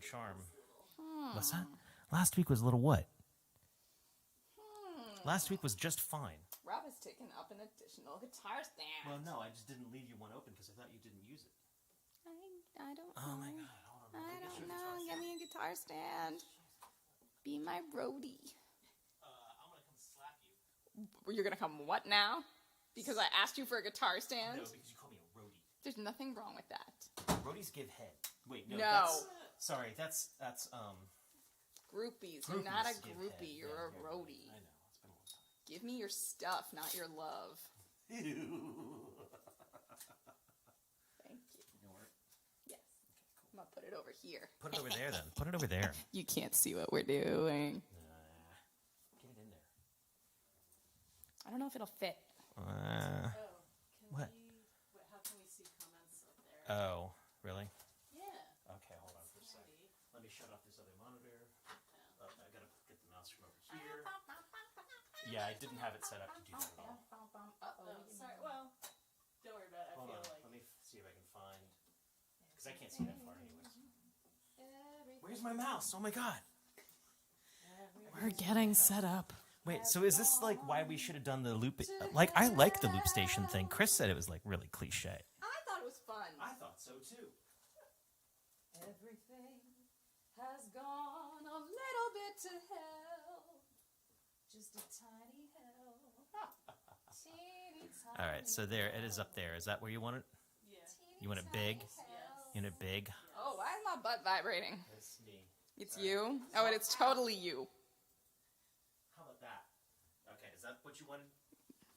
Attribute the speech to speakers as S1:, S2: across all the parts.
S1: charm. What's that? Last week was a little what? Last week was just fine.
S2: Rob has taken up an additional guitar stand.
S1: Well, no, I just didn't leave you one open because I thought you didn't use it.
S2: I don't know.
S1: Oh my god, hold on.
S2: I don't know. Get me a guitar stand. Be my roadie.
S1: I'm gonna come slap you.
S2: You're gonna come what now? Because I asked you for a guitar stand?
S1: No, because you call me a roadie.
S2: There's nothing wrong with that.
S1: Roadies give head. Wait, no.
S2: No.
S1: Sorry, that's
S2: Groupies. You're not a
S1: Groupies give
S2: groupie.
S1: head.
S2: You're
S1: Yeah,
S2: a roadie.
S1: I know. It's been a long time.
S2: Give me your stuff, not your love.
S1: Ew.
S2: Thank you.
S1: You know where?
S2: Yes. I'm gonna put it over here.
S1: Put it over there then. Put it over there.
S2: You can't see what we're doing.
S1: Get it in there.
S2: I don't know if it'll fit.
S1: What?
S3: How can we see comments up there?
S1: Oh, really?
S3: Yeah.
S1: Okay, hold on for a second. Let me shut off this other monitor. I gotta get the mouse from over here. Yeah, I didn't have it set up to do that at all.
S3: Oh, sorry. Well, don't worry about it.
S1: Hold on. Let me see if I can find... Because I can't see that far anyways. Where's my mouse? Oh my god.
S3: We're getting set up.
S1: Wait, so is this like why we should have done the loop? Like, I like the loop station thing. Chris said it was like really cliche.
S2: I thought it was fun.
S1: I thought so too.
S2: Everything has gone a little bit to hell. Just a tiny hell. Teeny tiny
S1: All right, so there it is up there. Is that where you want it?
S3: Yeah.
S1: You want it big? You want it big?
S2: Oh, why is my butt vibrating?
S1: It's me.
S2: It's you? Oh, and it's totally you.
S1: How about that? Okay, is that what you wanted?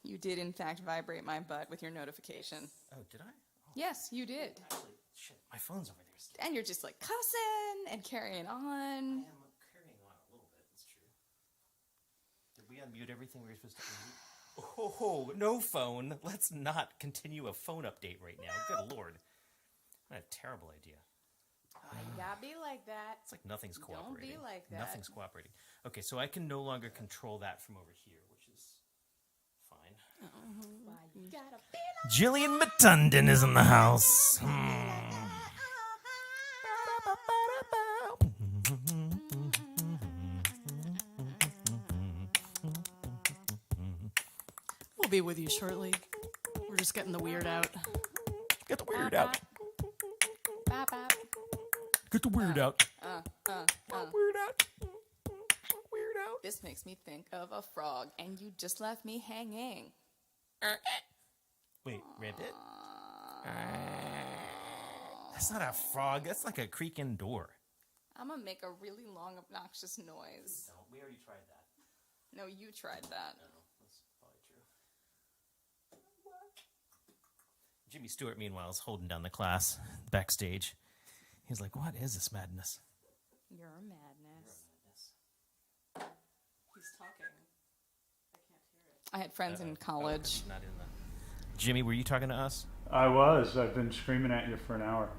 S2: You did, in fact, vibrate my butt with your notification.
S1: Oh, did I? Oh,
S2: Yes, you did.
S1: actually, shit, my phone's over there still.
S2: And you're just like cussing and carrying
S1: I
S2: on.
S1: am carrying on a little bit, it's true. Did we unmute everything we were supposed to unmute? Oh, no phone. Let's not continue a phone update right now. Good lord. What a terrible idea.
S2: You gotta be like that.
S1: It's like nothing's cooperating.
S2: Don't be like that.
S1: Nothing's cooperating. Okay, so I can no longer control that from over here, which is fine.
S2: Why you gotta be like
S1: Jillian Matundin is in the house.
S3: We'll be with you shortly. We're just getting the weird out.
S1: Get the weird out.
S2: bop, bop.
S1: Get the weird out. Weird out. Weird out.
S2: This makes me think of a frog, and you just left me hanging.
S1: Wait, Rabbit? That's not a frog. That's like a creaking door.
S2: I'm gonna make a really long, obnoxious noise.
S1: No, we already tried that.
S2: No, you tried that.
S1: No, that's probably true. Jimmy Stewart, meanwhile, is holding down the class backstage. He's like, what is this madness?
S2: You're a madness.
S3: He's talking. I can't hear it.
S2: I had friends in college.
S1: Not in the... Jimmy, were you talking to us?
S4: I was. I've been screaming at you for an hour.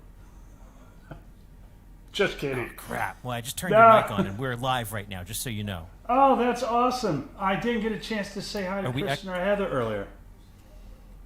S4: Just kidding.
S1: Oh, crap. Well, I just turned your mic on, and we're live right now, just so you know.
S4: Oh, that's awesome. I didn't get a chance to say hi to Kristen or Heather earlier.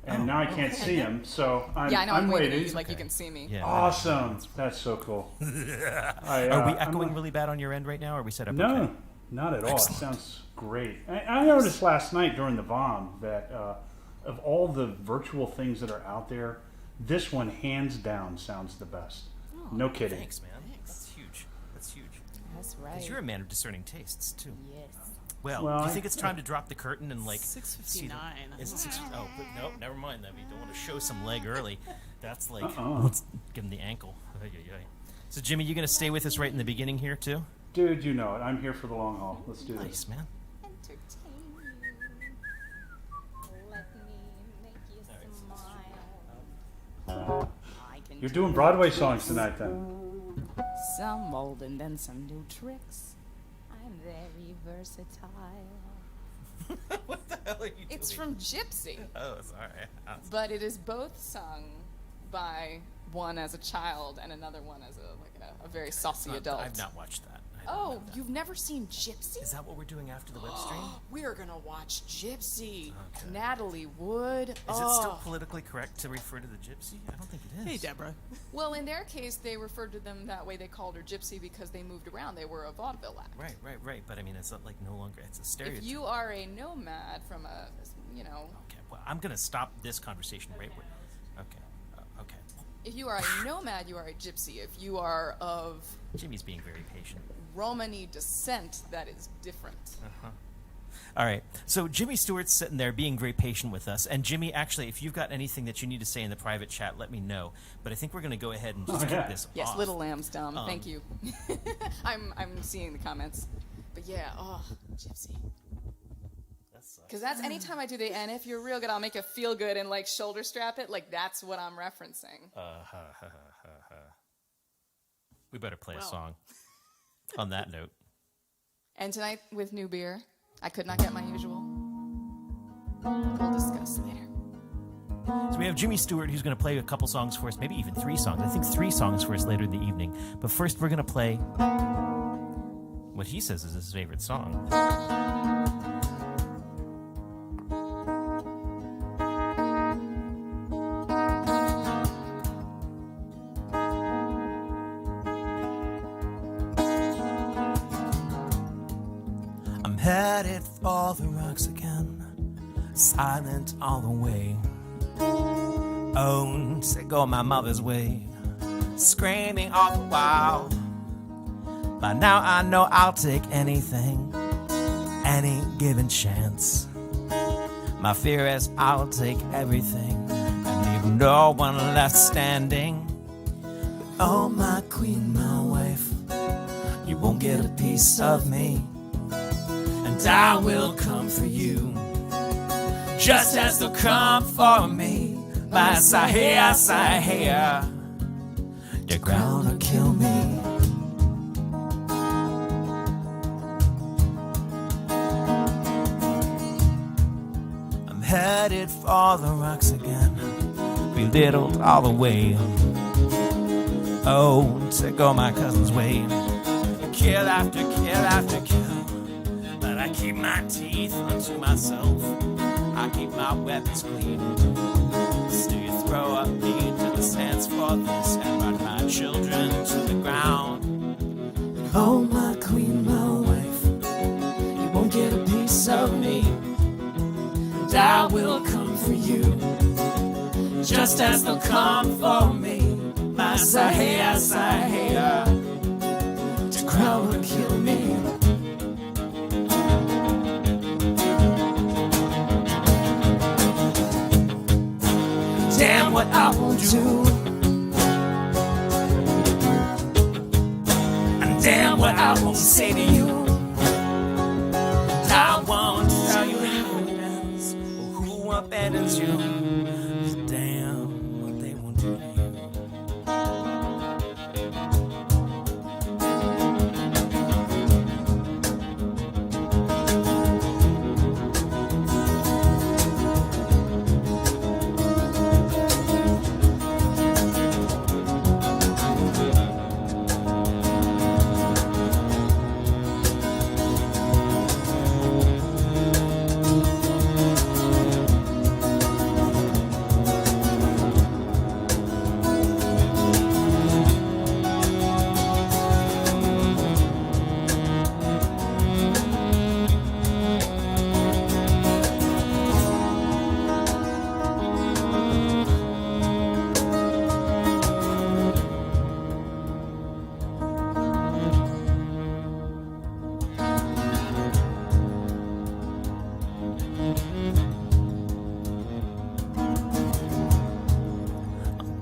S4: And now I can't see him, so I'm
S2: waving
S4: waiting.
S2: at you like you can see me.
S1: Yeah.
S4: Awesome. That's so cool.
S1: Are we echoing really bad on your end right now, or are we set up
S4: No,
S1: okay?
S4: not at all.
S1: Excellent.
S4: It sounds great. I noticed last night during the VOM that of all the virtual things that are out there, this one hands down sounds the best.
S2: Oh,
S4: no kidding.
S1: Thanks, man. That's huge. That's huge.
S2: That's right.
S1: Because you're a man of discerning tastes, too.
S2: Yes.
S1: Well, do you think it's time to drop the curtain and, like...
S3: 6:59.
S1: Is it 6? Oh, but no, never mind that. We don't want to show some leg early. That's like...
S4: Uh-uh.
S1: Let's give him the ankle. Ay, ay, ay. So, Jimmy, you going to stay with us right in the beginning here, too?
S4: Dude, you know it. I'm here for the long haul. Let's do
S1: Nice,
S4: this.
S1: man.
S2: Entertain you. Let me make you smile. I can
S4: You're doing Broadway songs tonight, then.
S2: some old and then some new tricks. I'm very versatile.
S1: What the hell are you doing?
S2: It's from Gypsy,
S1: Oh, sorry.
S2: but it is both sung by one as a child and another one as a very saucy adult.
S1: I've not watched that. I
S2: Oh, you've never seen Gypsy?
S1: Is that what we're doing after the web stream?
S2: We're gonna watch Gypsy.
S1: Okay.
S2: Natalie Wood.
S1: Is it still politically correct to refer to the gypsy? I don't think it is.
S3: Hey, Deborah.
S2: Well, in their case, they referred to them that way. They called her Gypsy because they moved around. They were a vaudeville act.
S1: Right. But I mean, it's not like no longer. It's a stereotype.
S2: If you are a nomad from a,
S1: Okay. Well, I'm gonna stop this conversation right where. Okay. Okay.
S2: if you are a nomad, you are a gypsy. If you are of
S1: Jimmy's being very patient.
S2: Romani descent, that is different.
S1: All right. So Jimmy Stewart's sitting there being very patient with us. And Jimmy, actually, if you've got anything that you need to say in the private chat, let me know. But I think we're going to go ahead and just keep this
S2: Yes,
S1: off.
S2: Little Lamb's dumb. Thank you. I'm seeing the comments. But yeah, gypsy. Because that's anytime I do the, and if you're real good, I'll make you feel good and like shoulder strap it. Like that's what I'm referencing.
S1: We better play a song. On that note.
S2: And tonight with new beer, I could not get my usual. We'll discuss later.
S1: So we have Jimmy Stewart, who's going to play a couple songs for us, maybe even 3 songs. I think 3 songs for us later in the evening. But first, we're going to play what he says is his favorite song. Headed for the rocks again, silent all the way. Oh, to go my mother's way, screaming all the while. By now I know I'll take anything, any given chance. My fear is I'll take everything and leave no one left standing. Oh, my queen, my wife, you won't get a piece of me. And I will come for you, just as they'll come for me. By Sahia, the ground will kill me. I'm headed for the rocks again, belittled all the way. Oh, to go my cousin's way, kill after kill after kill. I keep my teeth unto myself, I keep my weapons clean. Still you throw up me to the sands for this and run my children to the ground. Oh, my queen, my wife, you won't get a piece of me. And I will come for you, just as they'll come for me. My Sahia, the crowd will kill me. Damn what I will do, and damn what I won't say to you. And I won't tell you how it ends, or who abandons you. Damn what they won't do to you.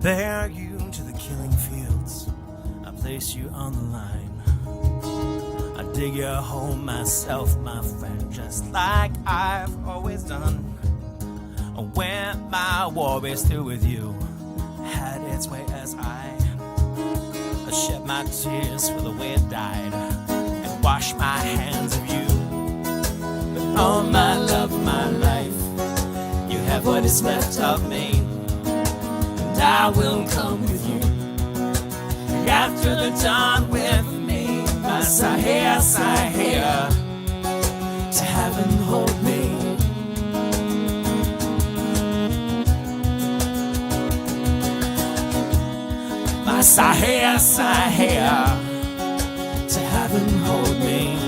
S1: Bear you to the killing fields, I place you on the line. I dig your hole myself, my friend, just like I've always done. When my war is through with you, had its way as I shed my tears for the way it died, and wash my hands of you. But oh, my love, my life, you have what is left of me. I will come with you after the dawn with me. My Messiah, Messiah, to heaven hold me. Messiah, Messiah, to heaven hold me.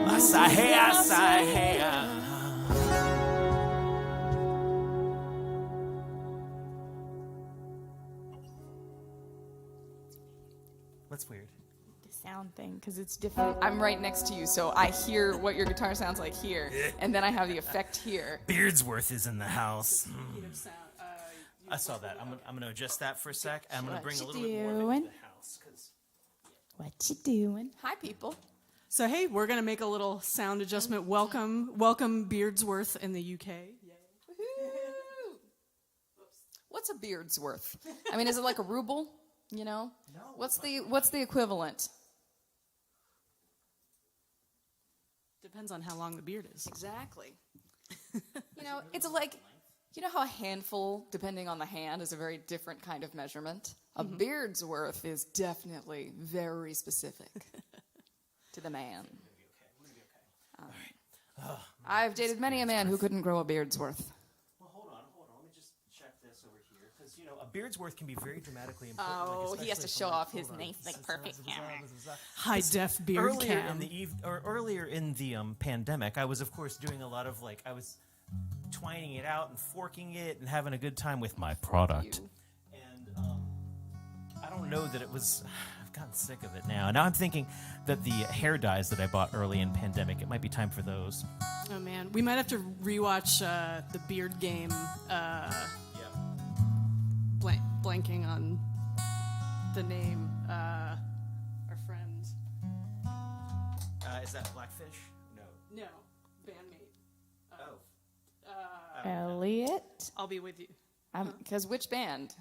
S1: Messiah, Messiah. That's weird.
S2: The sound thing, because it's different. I'm right next to you, so I hear what your guitar sounds like here, and then I have the effect here.
S1: Beardsworth is in the house. I saw that. I'm going to adjust that for a sec. I'm going to bring a little bit more of it to the house.
S2: What you doing? Hi, people.
S3: So hey, we're gonna make a little sound adjustment. Welcome Beardsworth in the UK.
S2: What's a beard's worth? I mean, is it like a ruble? You know?
S1: No.
S2: What's the equivalent?
S3: Depends on how long the beard is.
S2: Exactly. You know, it's like, you know how a handful, depending on the hand, is a very different kind of measurement? A beard's worth is definitely very specific to the man. I've dated many a man who couldn't grow a beard's worth.
S1: Well, hold on. Let me just check this over here. Because, you know, a beard's worth can be very dramatically important.
S2: Oh, he has to show off his nice, like, perfect camera.
S3: High def beard
S1: Earlier
S3: cam.
S1: earlier in the pandemic, I was, of course, doing a lot of, like, I was twining it out and forking it and having a good time with my product. And I don't know that it was... I've gotten sick of it now. Now I'm thinking that the hair dyes that I bought early in pandemic, it might be time for those.
S3: Oh man, we might have to rewatch the Beard Game. Blanking on the name. Our friend.
S1: Is that Blackfish? No.
S3: No, bandmate.
S2: Elliot?
S3: I'll be with you.
S2: Because which band?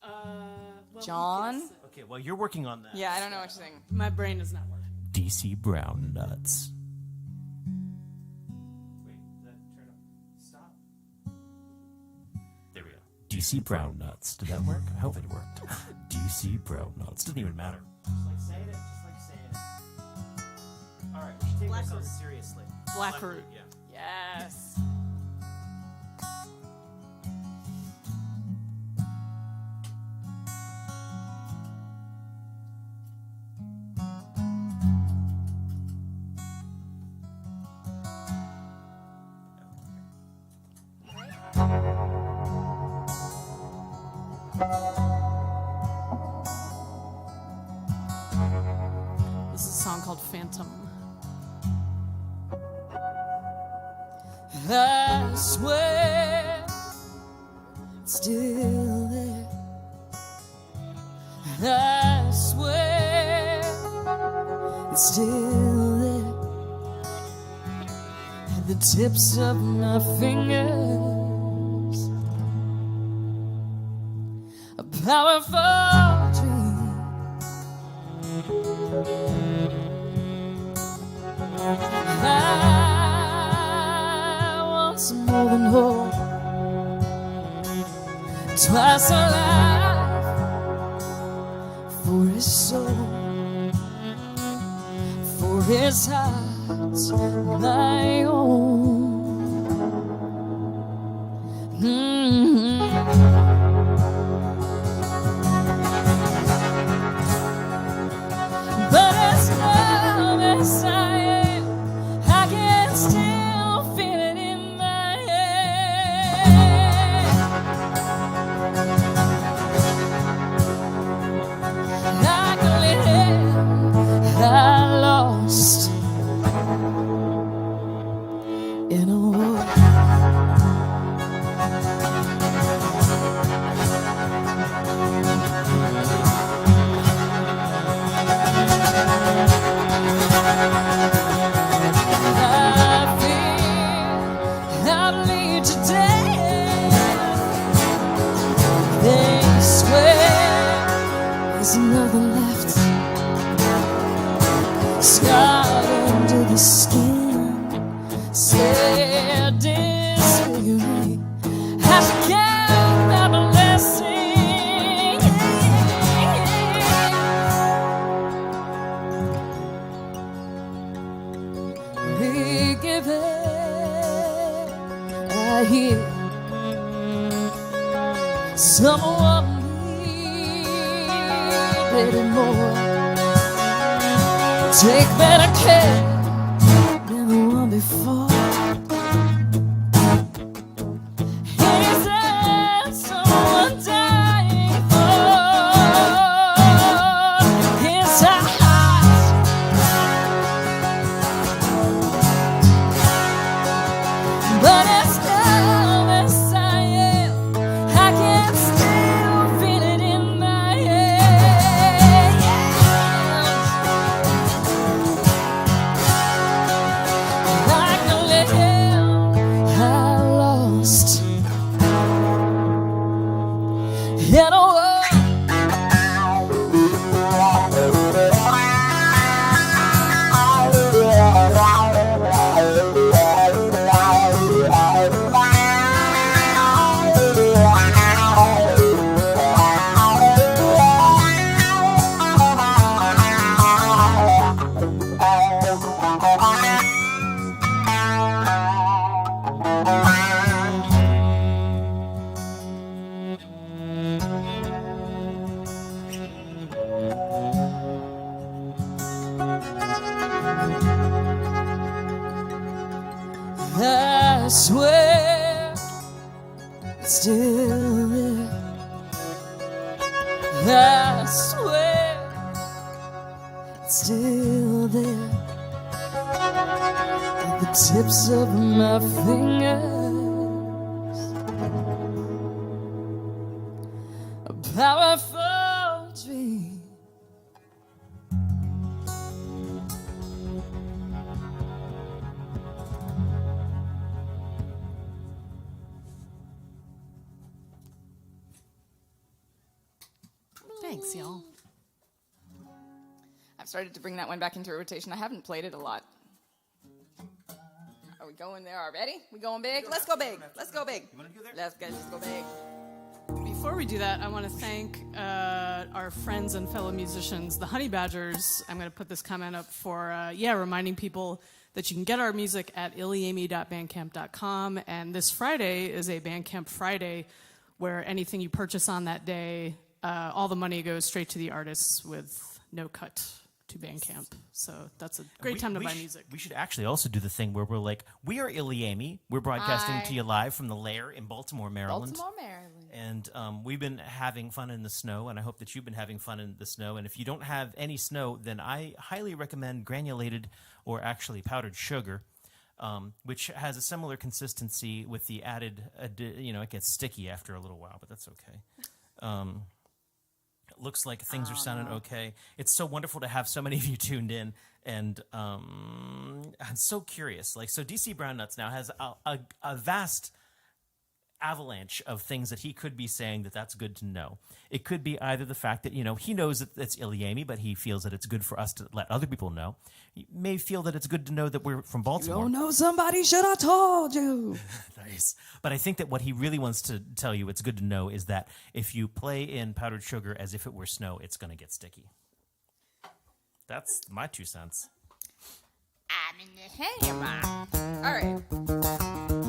S3: Well,
S2: John?
S1: Okay, well, you're working on that.
S2: Yeah, I don't know what you're saying.
S3: My brain does not work.
S1: DC Brown Nuts. Wait, that turn up. Stop. There we go. DC Brown Nuts. Did that work? I hope it worked. DC Brown Nuts. Doesn't even matter. Just like saying it. All right, we should take ourselves seriously.
S3: Blackroot.
S1: Yeah.
S2: Yes.
S3: This is a song called Phantom.
S2: I swear it's still there. I swear it's still there. At the tips of my fingers, a powerful dream. I want some more than hope. Twice a life for his soul, for his heart, my own. But as long as I am, I can still feel it in my head. Like a lamb I lost, someone needed more. Take better care than the one before. Is there someone dying for his heart? But as dumb as I am, I can still feel it in my head. Like the lamb I lost in a war. I swear it's still there. I swear it's still there. At the tips of my fingers, a powerful dream.
S3: Thanks, y'all.
S2: I've started to bring that one back into rotation. I haven't played it a lot. Are we going there already? We going big? Let's go big. Let's go big.
S1: You want to go there?
S2: Let's go big.
S3: Before we do that, I want to thank our friends and fellow musicians, the Honey Badgers. I'm going to put this comment up for, reminding people that you can get our music at ilyAIMY.bandcamp.com. And this Friday is a Bandcamp Friday where anything you purchase on that day, all the money goes straight to the artists with no cut to Bandcamp. So that's a great time to buy music.
S1: We should actually also do the thing where we're like, we are ilyAIMY. We're broadcasting to you live from the Lair in Baltimore, Maryland. And we've been having fun in the snow, and I hope that you've been having fun in the snow. And if you don't have any snow, then I highly recommend granulated or actually powdered sugar, which has a similar consistency with the added, it gets sticky after a little while, but that's okay. Looks like things are sounding okay. It's so wonderful to have so many of you tuned in, and I'm so curious. So DC Brown Nuts now has a vast avalanche of things that he could be saying that's good to know. It could be either the fact that, he knows that it's ilyAIMY, but he feels that it's good for us to let other people know. He may feel that it's good to know that we're from Baltimore.
S2: You don't know somebody, should have told you.
S1: Nice. But I think that what he really wants to tell you it's good to know is that if you play in powdered sugar as if it were snow, it's going to get sticky. That's my 2 cents.
S2: I'm in the hammer. All right.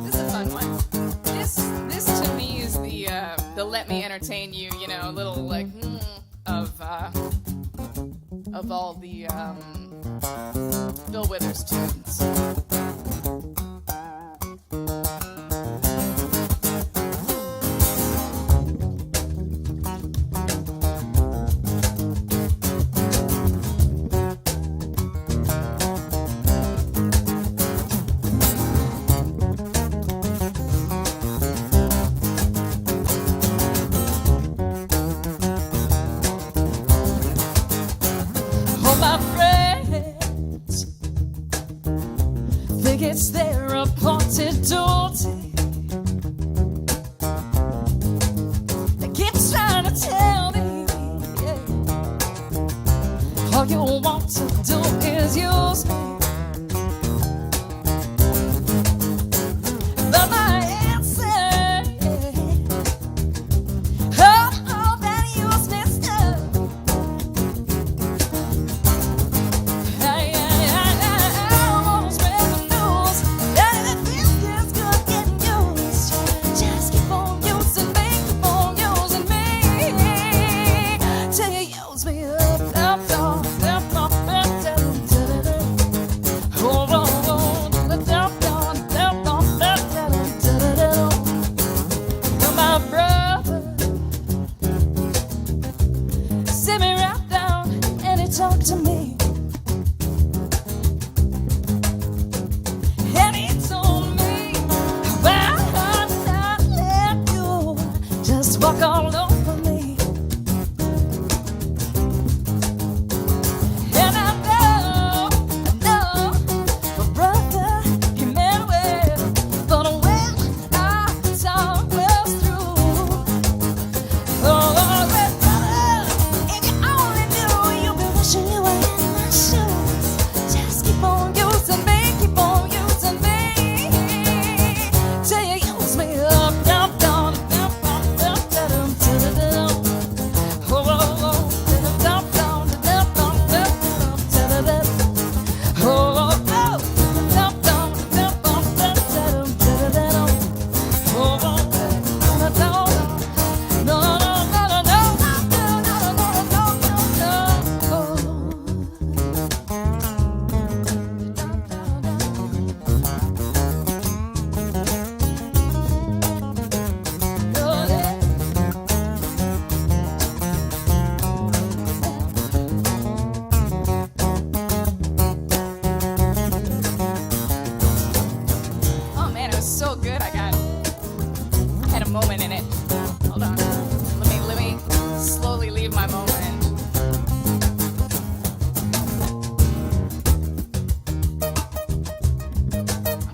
S2: This is a fun one. This to me is the let me entertain you, little of all the Bill Withers tunes. It's their appointed duty. They keep trying to tell me, all you want to do is use me. But my answer, all that useless stuff. Just keep on using, make them on use. walk all over me. And I know, my brother, he meant well, but when our time was through, oh, red brother, if you only knew, you'd be wishing you were in my shoes. Just keep on using me, keep on using me, till you use me up, down, down, down, down, down, down, down, down, down. Oh, oh, oh, down, down, down, down, down, down, down, down. Oh, oh, oh, down, down, down, down, down, down, down, down. Oh, oh, down, down. No, no, no, no, no, no, no, no, no, oh man, it was so good. I had a moment in it. Hold on. Let me slowly leave my moment.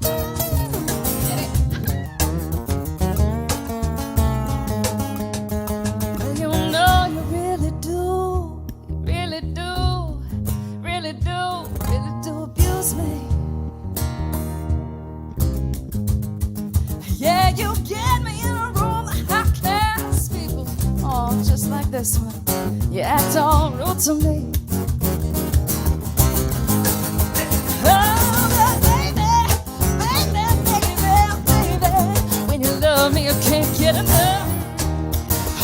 S2: Get it? Well, you know you really do, really do, really do, really do abuse me. Yeah, you get me in a room of high class people, all just like this one. You act all rude to me. Oh, baby, baby, baby, baby, when you love me, you can't get enough.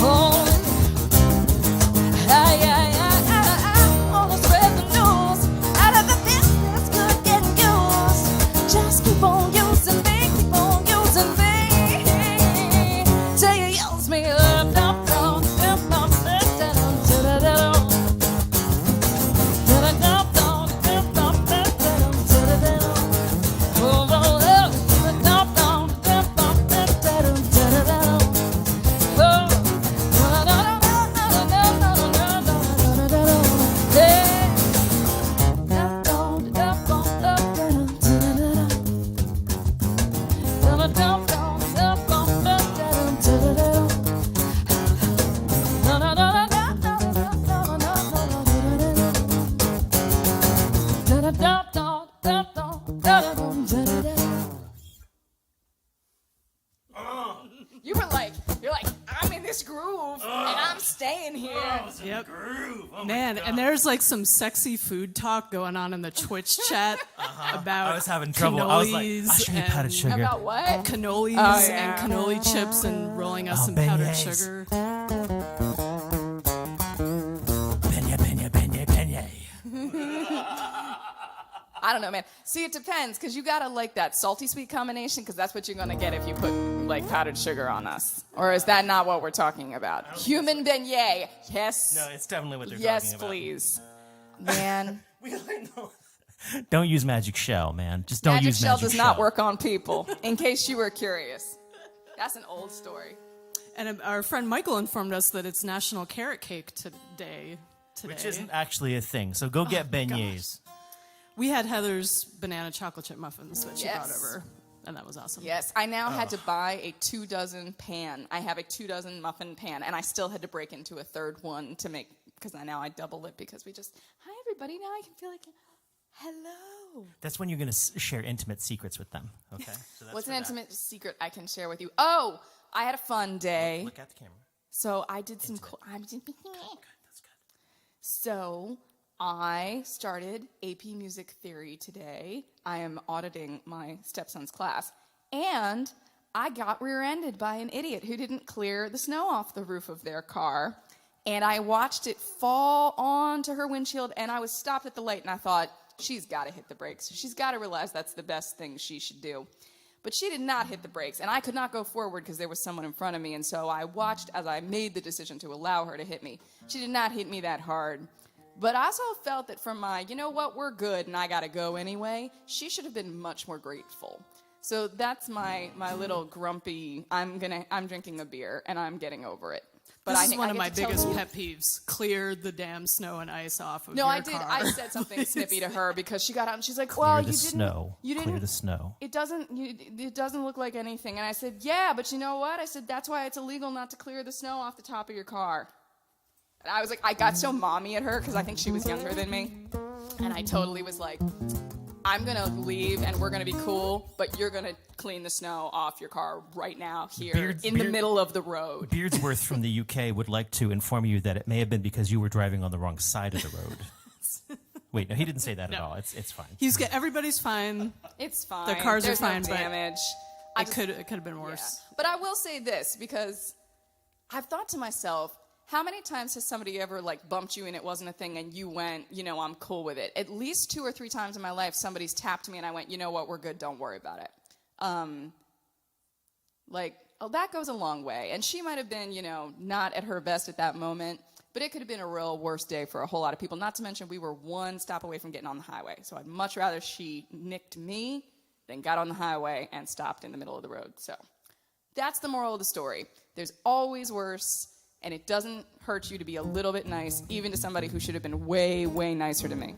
S2: Oh, I wanna spread the news out of the business, good getting used. Just keep on using me, keep on using me, till you use me up, down, down, down, down, down, down, down, down. staying here.
S1: Oh,
S3: Yep.
S1: groove. Oh
S3: Man, and there's like some sexy food talk going on in the Twitch chat about
S1: I was having trouble. I was like, I'll show you powdered sugar.
S2: About what?
S3: Cannolis
S2: Oh, yeah.
S3: and cannoli chips and rolling us some powdered
S1: beignets.
S3: sugar.
S1: Beignet.
S2: I don't know, man. See, it depends, because you gotta like that salty sweet combination, because that's what you're gonna get if you put like powdered sugar on us. Or is that not what we're talking about? Human beignet. Yes.
S1: No, it's definitely what they're
S2: Yes,
S1: talking about.
S2: please. Man.
S1: Don't use magic shell, man. Just don't
S2: Magic
S1: use
S2: shell
S1: magic
S2: does
S1: shell.
S2: not work on people, in case you were curious. That's an old story.
S3: And our friend Michael informed us that it's National Carrot Cake today.
S1: Which isn't actually a thing. So go get beignets.
S3: We had Heather's banana chocolate chip muffins that she brought
S2: Yes.
S3: over, and that was awesome.
S2: Yes, I now had to buy a 2-dozen pan. I have a 2-dozen muffin pan, and I still had to break into a third one to make, because now I double it, because we just, hi everybody, now I can feel like, hello.
S1: That's when you're going to share intimate secrets with them. Okay? So that's
S2: What's
S1: for
S2: an
S1: that.
S2: intimate secret I can share with you? Oh, I had a fun day.
S1: Look at the camera.
S2: So I did some cool.
S1: That's good.
S2: So I started AP Music Theory today. I am auditing my stepson's class, and I got rear-ended by an idiot who didn't clear the snow off the roof of their car, and I watched it fall onto her windshield, and I was stopped at the light, and I thought, she's got to hit the brakes. She's got to realize that's the best thing she should do. But she did not hit the brakes, and I could not go forward because there was someone in front of me, and so I watched as I made the decision to allow her to hit me. She did not hit me that hard. But I also felt that from my, you know what, we're good, and I gotta go anyway, she should have been much more grateful. So that's my little grumpy. I'm drinking a beer and I'm getting over it. But
S3: This is one
S2: I
S3: of
S2: get
S3: my
S2: to tell
S3: biggest
S2: you-
S3: pet peeves. Clear the damn snow and ice off of
S2: No,
S3: your
S2: I did.
S3: car.
S2: I said something snippy to her because she got out and she's like,
S1: Clear
S2: "Well,
S1: the
S2: you didn't.
S1: snow.
S2: You didn't.
S1: Clear the snow.
S2: It doesn't. It doesn't look like anything." And I said, "Yeah, but you know what?" I said, "That's why it's illegal not to clear the snow off the top of your car." And I was like, I got so mommy at her because I think she was younger than me, and I totally was like, "I'm gonna leave and we're gonna be cool, but you're gonna clean the snow off your car right now here in the middle of the road."
S1: Beardsworth from the UK would like to inform you that it may have been because you were driving on the wrong side of the road. Wait, no, he didn't say that at all. It's fine.
S3: Everybody's fine.
S2: It's fine.
S3: Their cars
S2: There's
S3: are fine,
S2: no
S3: but
S2: damage.
S3: It could have been worse.
S2: Yeah. But I will say this because I've thought to myself, how many times has somebody ever like bumped you and it wasn't a thing and you went, I'm cool with it? At least 2 or 3 times in my life, somebody's tapped me and I went, you know what, we're good, don't worry about it. That goes a long way. And she might have been, not at her best at that moment, but it could have been a real worse day for a whole lot of people. Not to mention we were one stop away from getting on the highway. So I'd much rather she nicked me than got on the highway and stopped in the middle of the road. So that's the moral of the story. There's always worse. And it doesn't hurt you to be a little bit nice, even to somebody who should have been way, way nicer to me.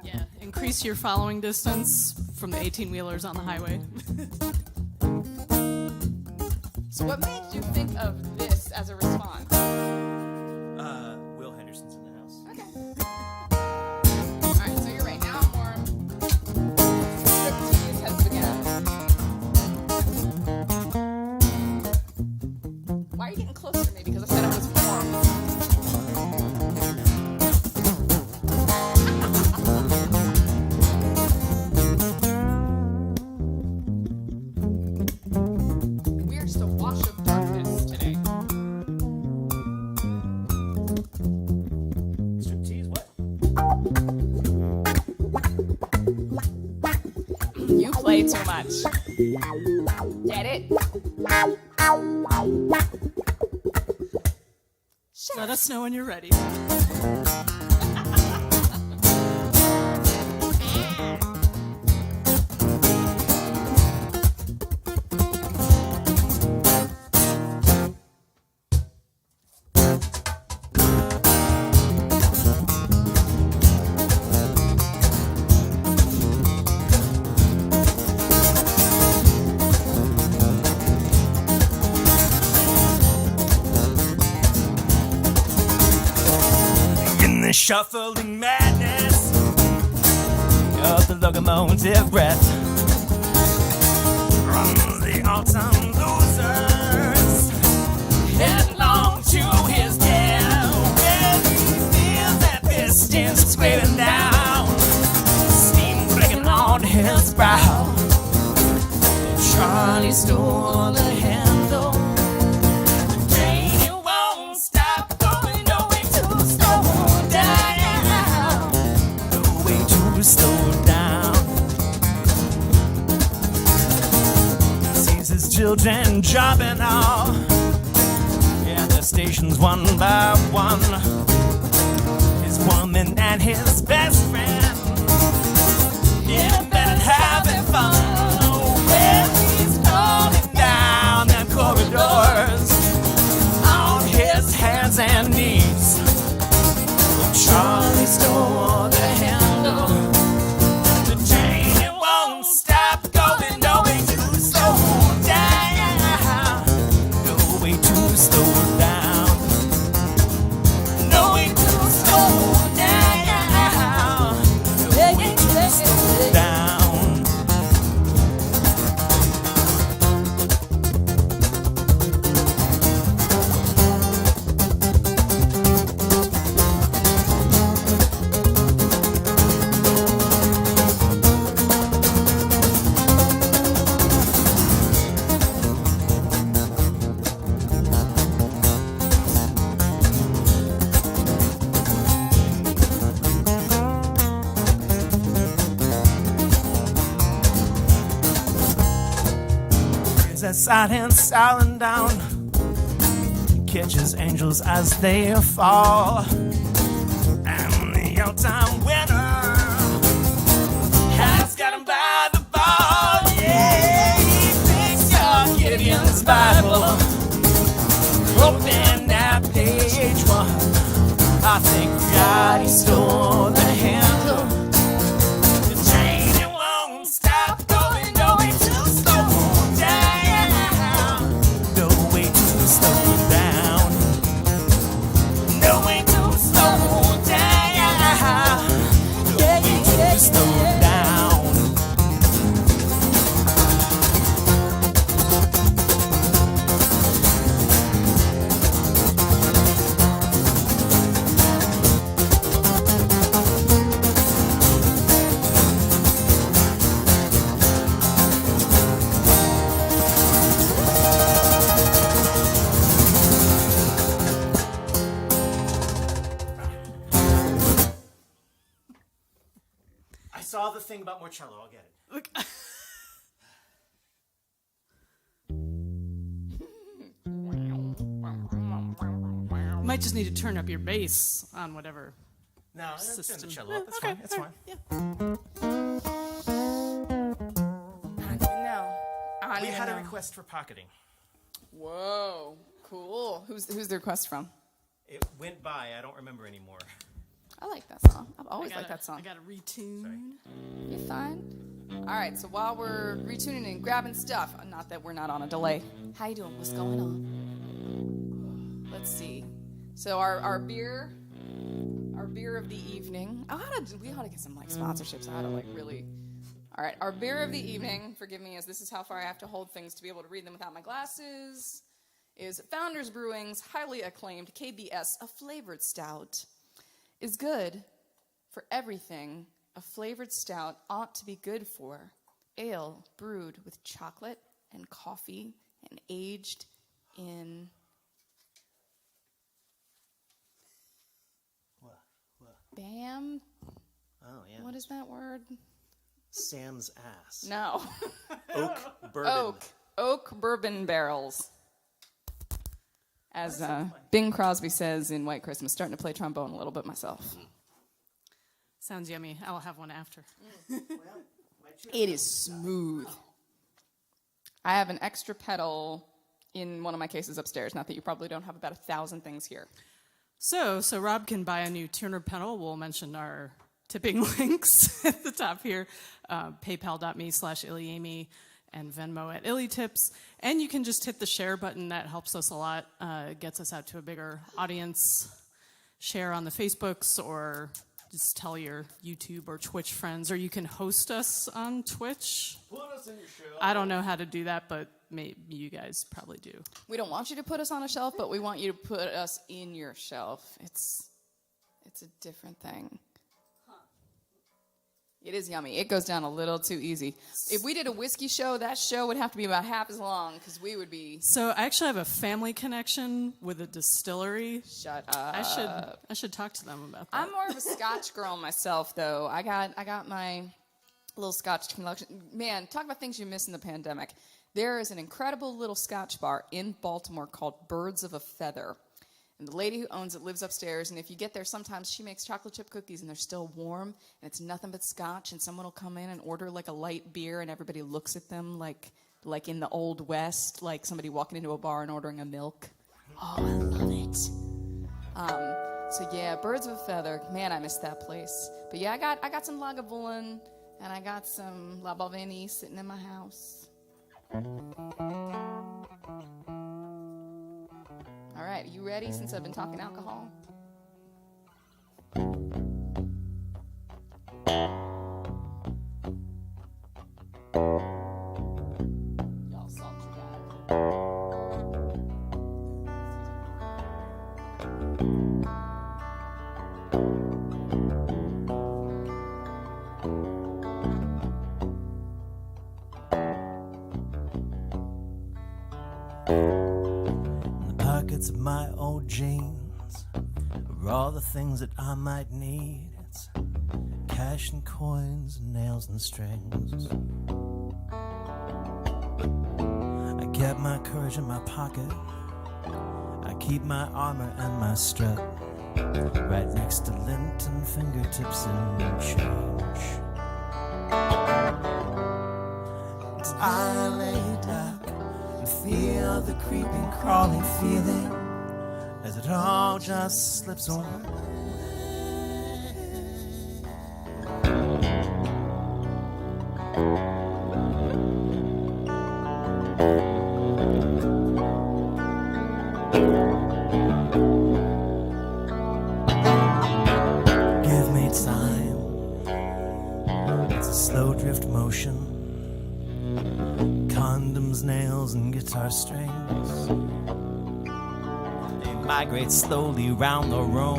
S3: Yeah, increase your following distance from the 18-wheelers on the highway.
S2: So what made you think of this as a response?
S1: Will Henderson's in the house.
S2: Okay. All right, so you're right. Now I'm warm. Striptease has begun. Why are you getting closer to me? Because I said I was warm. We are just a wash of darkness today.
S1: Striptease, what?
S2: You play too much. Get it?
S3: Let us know when you're ready.
S1: Shuffling madness of the locomotive breath runs the autumn losers headlong to his death when he feels that distance scraping down, steam breaking on his brow. Charlie stole the handle. The train won't stop going, no way to slow down, no way to slow down. Sees his children jumping off, yeah, the stations one by one. His woman and his best friend, yeah, better having fun. When he's falling down the corridors on his hands and knees, Charlie stole the handle. The train it won't stop going, no way to slow down, no way to slow down, no way to slow down, no way to slow down. Silence, silent down, catches angels as they fall, and the all-time winner has got him by Bible. Open that page 1. I think God stole the handle. The train it won't stop going, no way to slow down. No way to slow down. No way to slow down. No way to slow down. I saw the thing about more cello. I'll get it.
S3: Look. Might just need to turn up your bass on whatever.
S1: No, it's in
S3: System.
S1: the cello. That's
S3: Okay,
S1: fine. That's fine.
S3: yeah.
S1: We had a request for pocketing.
S2: Whoa, cool. Who's the request from?
S1: It went by. I don't remember anymore.
S2: I like that song. I've always liked that song.
S3: I got to retune.
S1: Sorry.
S2: You're fine. All right, so while we're retuning and grabbing stuff, not that we're not on a delay. How you doing? What's going on? Let's see. So our beer of the evening. We ought to get some like sponsorships. I ought to like really. All right, our beer of the evening. Forgive me, as this is how far I have to hold things to be able to read them without my glasses. Is Founders Brewing's highly acclaimed KBS, a flavored stout. Is good for everything a flavored stout ought to be good for. Ale brewed with chocolate and coffee and aged in...
S1: What?
S2: Bam?
S1: Oh, yeah.
S2: What is that word?
S1: Sam's ass.
S2: No.
S1: Oak bourbon.
S2: Oak bourbon barrels. As Bing Crosby says in White Christmas, starting to play trombone a little bit myself.
S3: Sounds yummy. I'll have one after.
S2: It is smooth. I have an extra pedal in one of my cases upstairs. Not that you probably don't have about 1,000 things here.
S3: So Rob can buy a new tuner pedal. We'll mention our tipping links at the top here. PayPal.me/ilyAIMY and Venmo at ilytips. And you can just hit the share button. That helps us a lot. It gets us out to a bigger audience. Share on the Facebooks or just tell your YouTube or Twitch friends. Or you can host us on Twitch.
S1: Put us in your show.
S3: I don't know how to do that, but maybe you guys probably do.
S2: We don't want you to put us on a shelf, but we want you to put us in your shelf. It's a different thing. It is yummy. It goes down a little too easy. If we did a whiskey show, that show would have to be about half as long because we would be...
S3: So I actually have a family connection with a distillery.
S2: Shut up.
S3: I should talk to them about that.
S2: I'm more of a Scotch girl myself, though. I got my little Scotch collection. Man, talk about things you miss in the pandemic. There is an incredible little Scotch bar in Baltimore called Birds of a Feather. And the lady who owns it lives upstairs, and if you get there, sometimes she makes chocolate chip cookies, and they're still warm, and it's nothing but Scotch, and someone will come in and order, like, a light beer, and everybody looks at them like in the Old West, like somebody walking into a bar and ordering a milk. Oh, I love it. So, yeah, Birds of a Feather. Man, I miss that place. But, yeah, I got some Lagavulin, and I got some La Balvenie sitting in my house. All right, are you ready since I've been talking alcohol? Y'all salt you got.
S1: Pockets of my old jeans are all the things that I might need. It's cash and coins and nails and strings. I get my courage in my pocket. I keep my armor and my strut right next to lint and fingertips and change. As I lay back and feel the creeping, crawling feeling as it all just slips away. Give me time. It's a slow drift motion. Condoms, nails, and guitar strings. They migrate slowly round the room,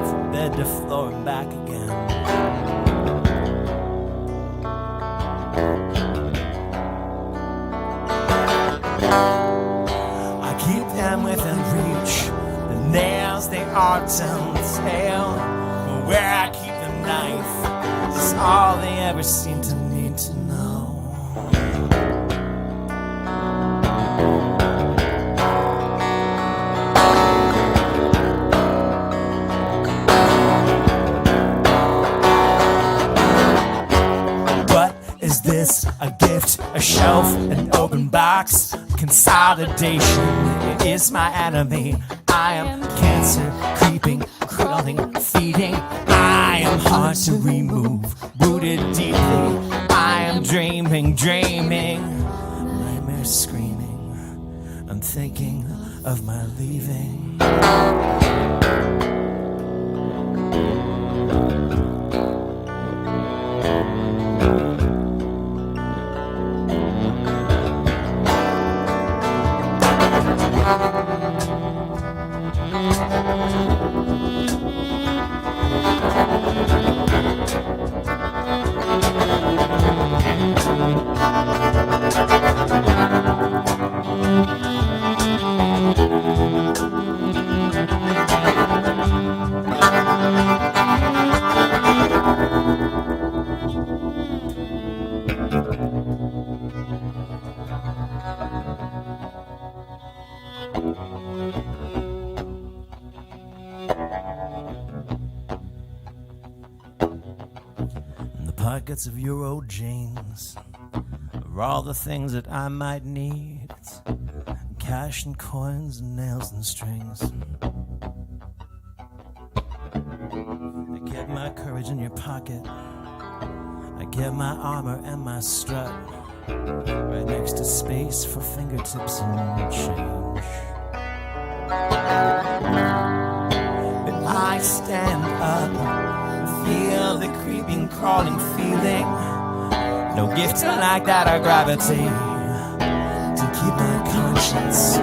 S1: from bed to floor and back again. I keep them within reach. The nails, they are telltale. But where I keep the knife is all they ever seem to need to know. Is this a gift, a shelf, an open box? Consolidation is my enemy. I am cancer, creeping, crawling, feeding. I am hard to remove, rooted deeply. I am dreaming, nightmares screaming. I'm thinking of my leaving. Pockets of your old jeans are all the things that I might need. It's cash and coins and nails and strings. I get my courage in your pocket. I get my armor and my strut right next to space for fingertips and change. But I stand up, feel the creeping, crawling feeling. No gift like that or gravity to keep my conscience.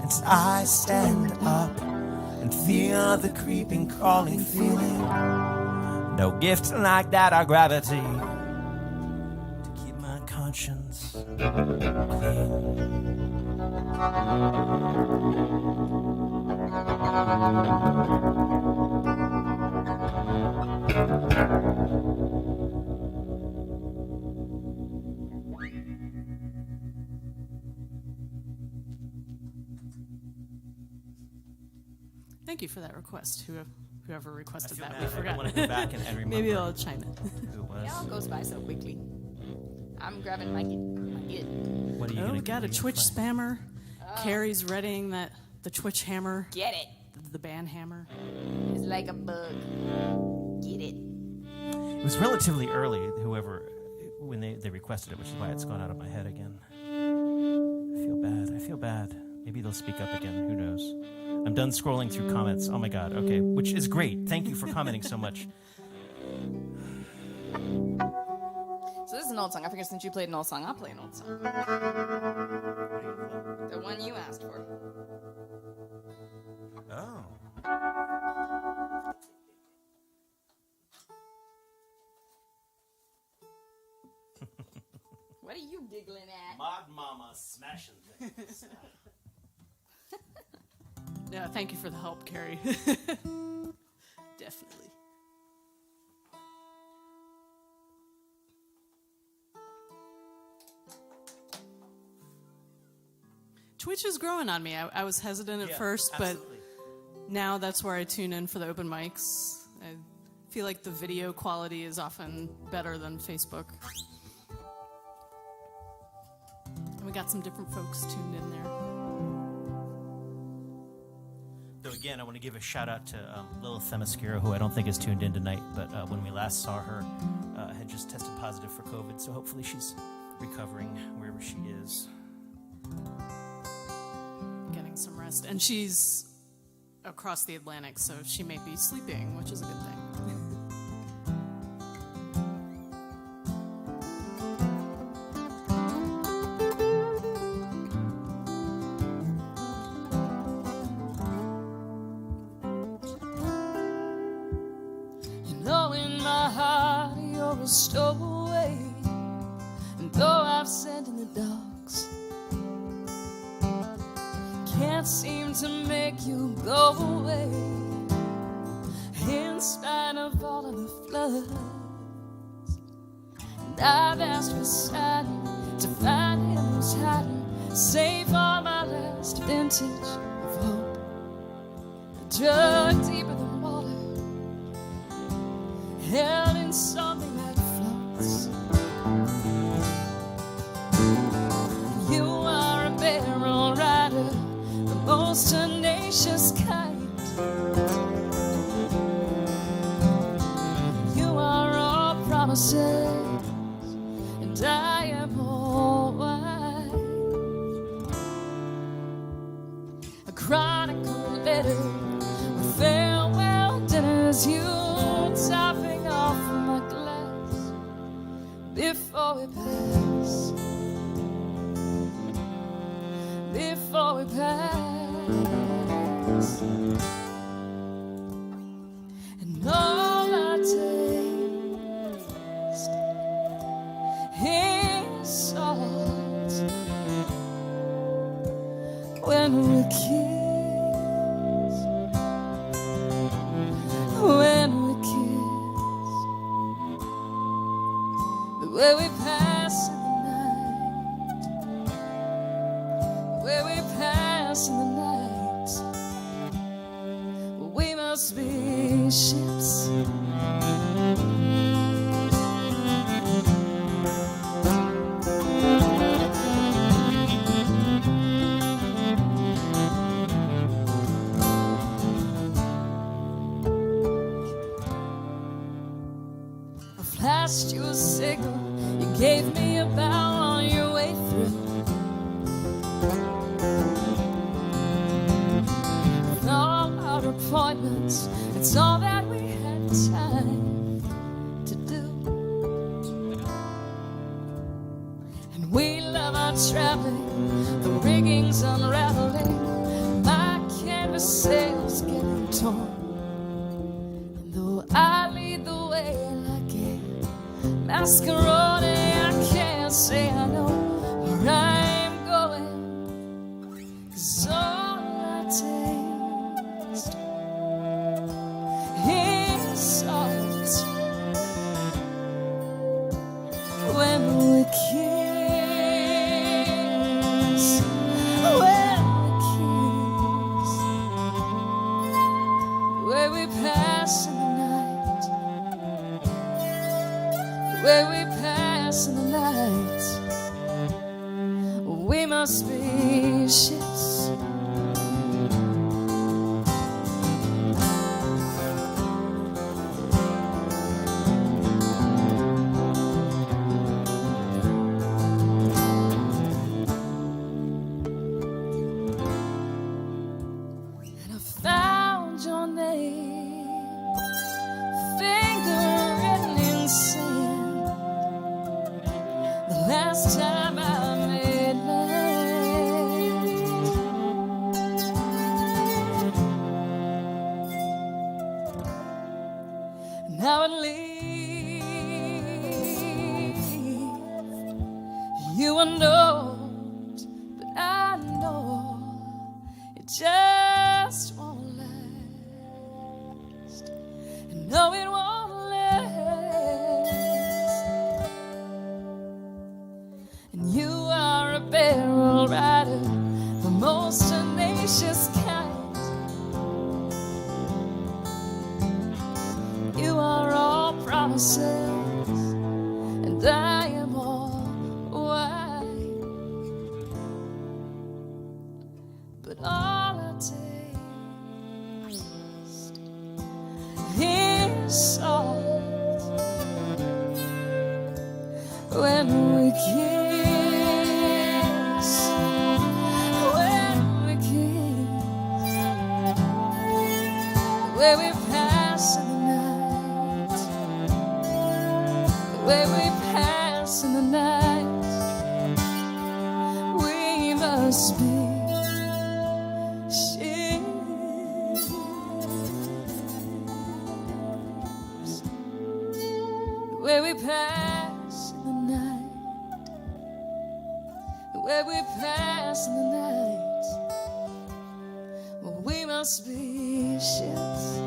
S1: And I stand up and feel the creeping, crawling feeling. No gift like that or gravity to keep my conscience clean.
S3: Thank you for that request. Whoever requested that,
S1: bad.
S3: we
S1: I
S3: forgot.
S1: want to go back and remember.
S3: Maybe I'll chime in.
S1: Who it was.
S2: It all goes by so quickly. I'm grabbing my git.
S1: What are you
S3: Oh,
S1: gonna
S3: we got a Twitch spammer. Carrie's readying the Twitch hammer,
S2: Get it.
S3: the band hammer.
S2: It's like a bug. Get it.
S1: It was relatively early, when they requested it, which is why it's gone out of my head again. I feel bad. Maybe they'll speak up again. Who knows? I'm done scrolling through comments. Oh my god, okay. Which is great. Thank you for commenting so much.
S2: So this is an old song. I figured since you played an old song, I'll play an old song. The one you asked for.
S1: Oh.
S2: What are you giggling at?
S1: Mod Mama smashing things.
S3: Yeah, thank you for the help, Carrie. Definitely. which is growing on me. I was hesitant at first,
S1: absolutely.
S3: but now that's where I tune in for the open mics. I feel like the video quality is often better than Facebook. And we got some different folks tuned in there.
S1: Though again, I want to give a shout out to Lilith Themyscira, who I don't think is tuned in tonight, but when we last saw her, had just tested positive for COVID, so hopefully she's recovering wherever she is.
S3: Getting some rest. And she's across the Atlantic, so she may be sleeping, which is a good thing.
S2: Stowaway, and though I've sent in the dogs, can't seem to make you go away. In spite of all of the floods, and I've asked for Satan to find him who's hiding, save all my last vintage of hope, dug deeper than water, held in something that floats. You are a barrel rider, the most tenacious kind. You are all promises, and I am all wine. A chronicle letter with farewell dinners, you topping off my glass before we pass. Before we pass, and all I taste is salt when we kiss, when we kiss, the way we pass in the night, where we pass in the night, we must be ships. I flashed you a signal, you gave me a bow on your way through. With all our appointments, it's all that we had time to do. And we love our traveling, the rigging's unraveling, my canvas sails getting torn. And though I lead the way like a masquerade, I can't say I know where I'm going, 'cause all I taste is salt when we kiss, when we kiss, where we pass in the night, where we pass in the night, we must be ships. And I found your name, finger written in sand, the last time I made land. Now at least you are not, but I know it just won't last. And no, it won't last. And you are a barrel rider, the most sails, and I am all white. But all I taste is salt when we kiss, when we kiss, where we pass in the night, where we pass in the night, we must be ships, where we pass in the night, where we pass in the night, we must be ships.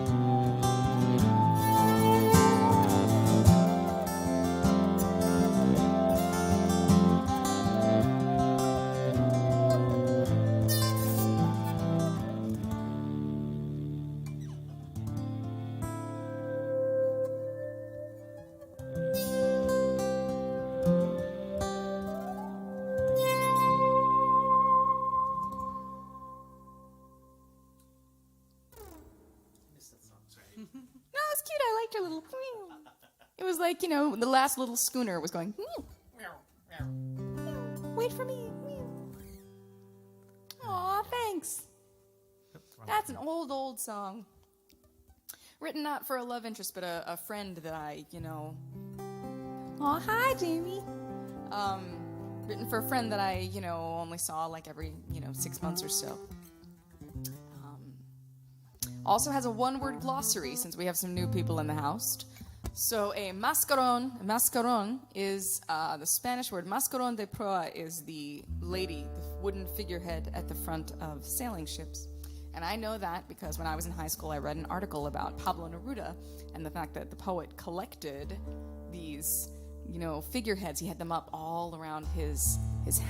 S2: No, it's cute. I liked her little. It was like, you know, the last little schooner was going. Wait for me. Aw, thanks. That's an old song. Written not for a love interest, but a friend that I, you know. Aw, hi, Jamie. Written for a friend that I, you know, only saw like every, 6 months or so. Also has a one-word glossary since we have some new people in the house. So a mascaron is the Spanish word. Mascaron de proa is the lady, the wooden figurehead at the front of sailing ships. And I know that because when I was in high school, I read an article about Pablo Neruda and the fact that the poet collected these, figureheads. He had them up all around his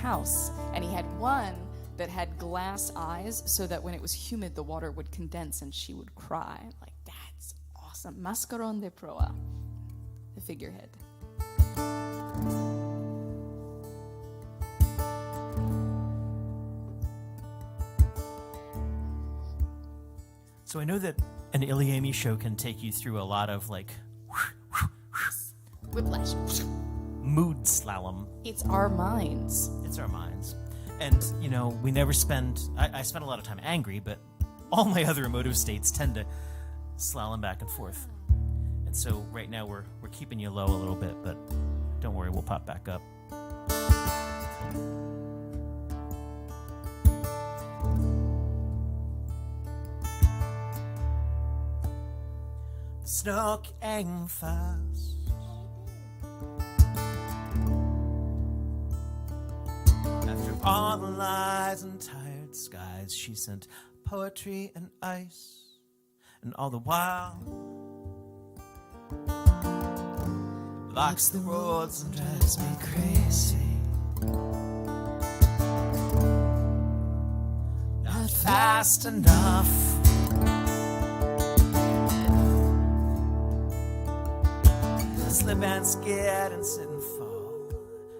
S2: house. And he had one that had glass eyes so that when it was humid, the water would condense and she would cry. Like, that's awesome. Mascaron de proa, the figurehead.
S1: So I know that an ilyAIMY show can take you through a lot of, like,
S2: whiplash.
S1: Mood slalom.
S2: It's our minds.
S1: It's our minds. And, we never spend... I spend a lot of time angry, but all my other emotive states tend to slalom back and forth. And so right now we're keeping you low a little bit, but don't worry, we'll pop back up. The snow came fast. After all the lies and tired skies, she sent poetry and ice, and all the while blocks the roads and drives me crazy. Not fast enough. Slip and skid and sit and fall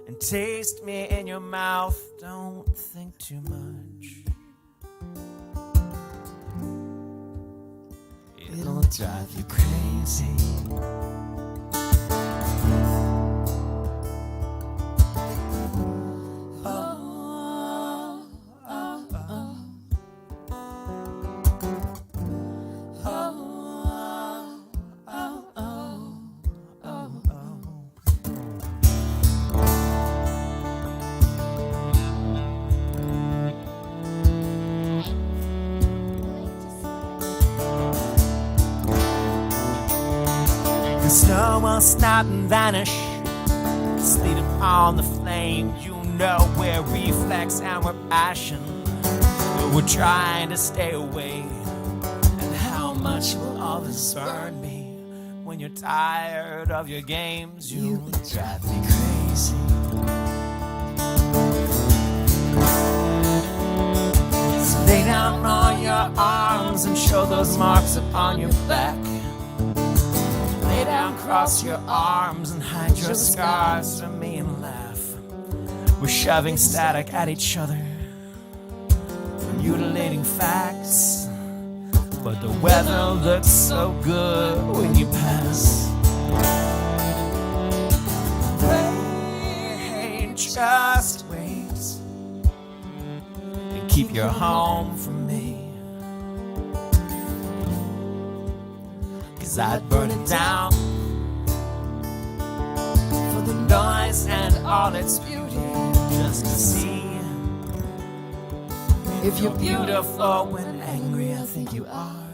S1: and taste me in your mouth. Don't think too much. It'll drive you crazy. The snow will snap and vanish, sleet upon the flame. You know we're reflex and we're passion, but we're trying to stay away. And how much will all this burn me when you're tired of your games? You drive me crazy. So lay down on your arms and show those marks upon your back. Lay down, cross your arms, and hide your scars from me and laugh. We're shoving static at each other, mutilating facts. But the weather looks so good when you pass. Wait, just wait, and keep your home from me. 'Cause I'd burn it down for the noise and all its beauty, just to see if you're beautiful when angry. I think you are.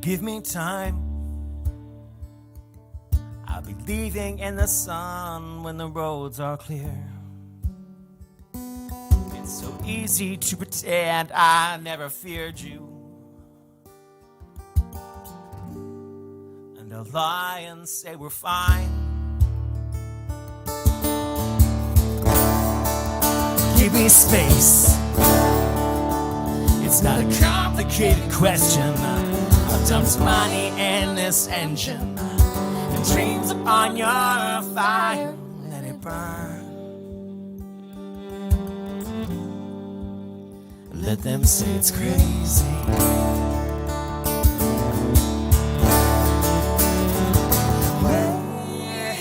S1: Give me time. I'll be leaving in the sun when the roads are clear. It's so easy to pretend I never feared you, and I'll lie and say we're fine. Give me space. It's not a complicated question. I've dumped money in this engine, and dreams upon your fire. Let it burn. Let them say it's crazy.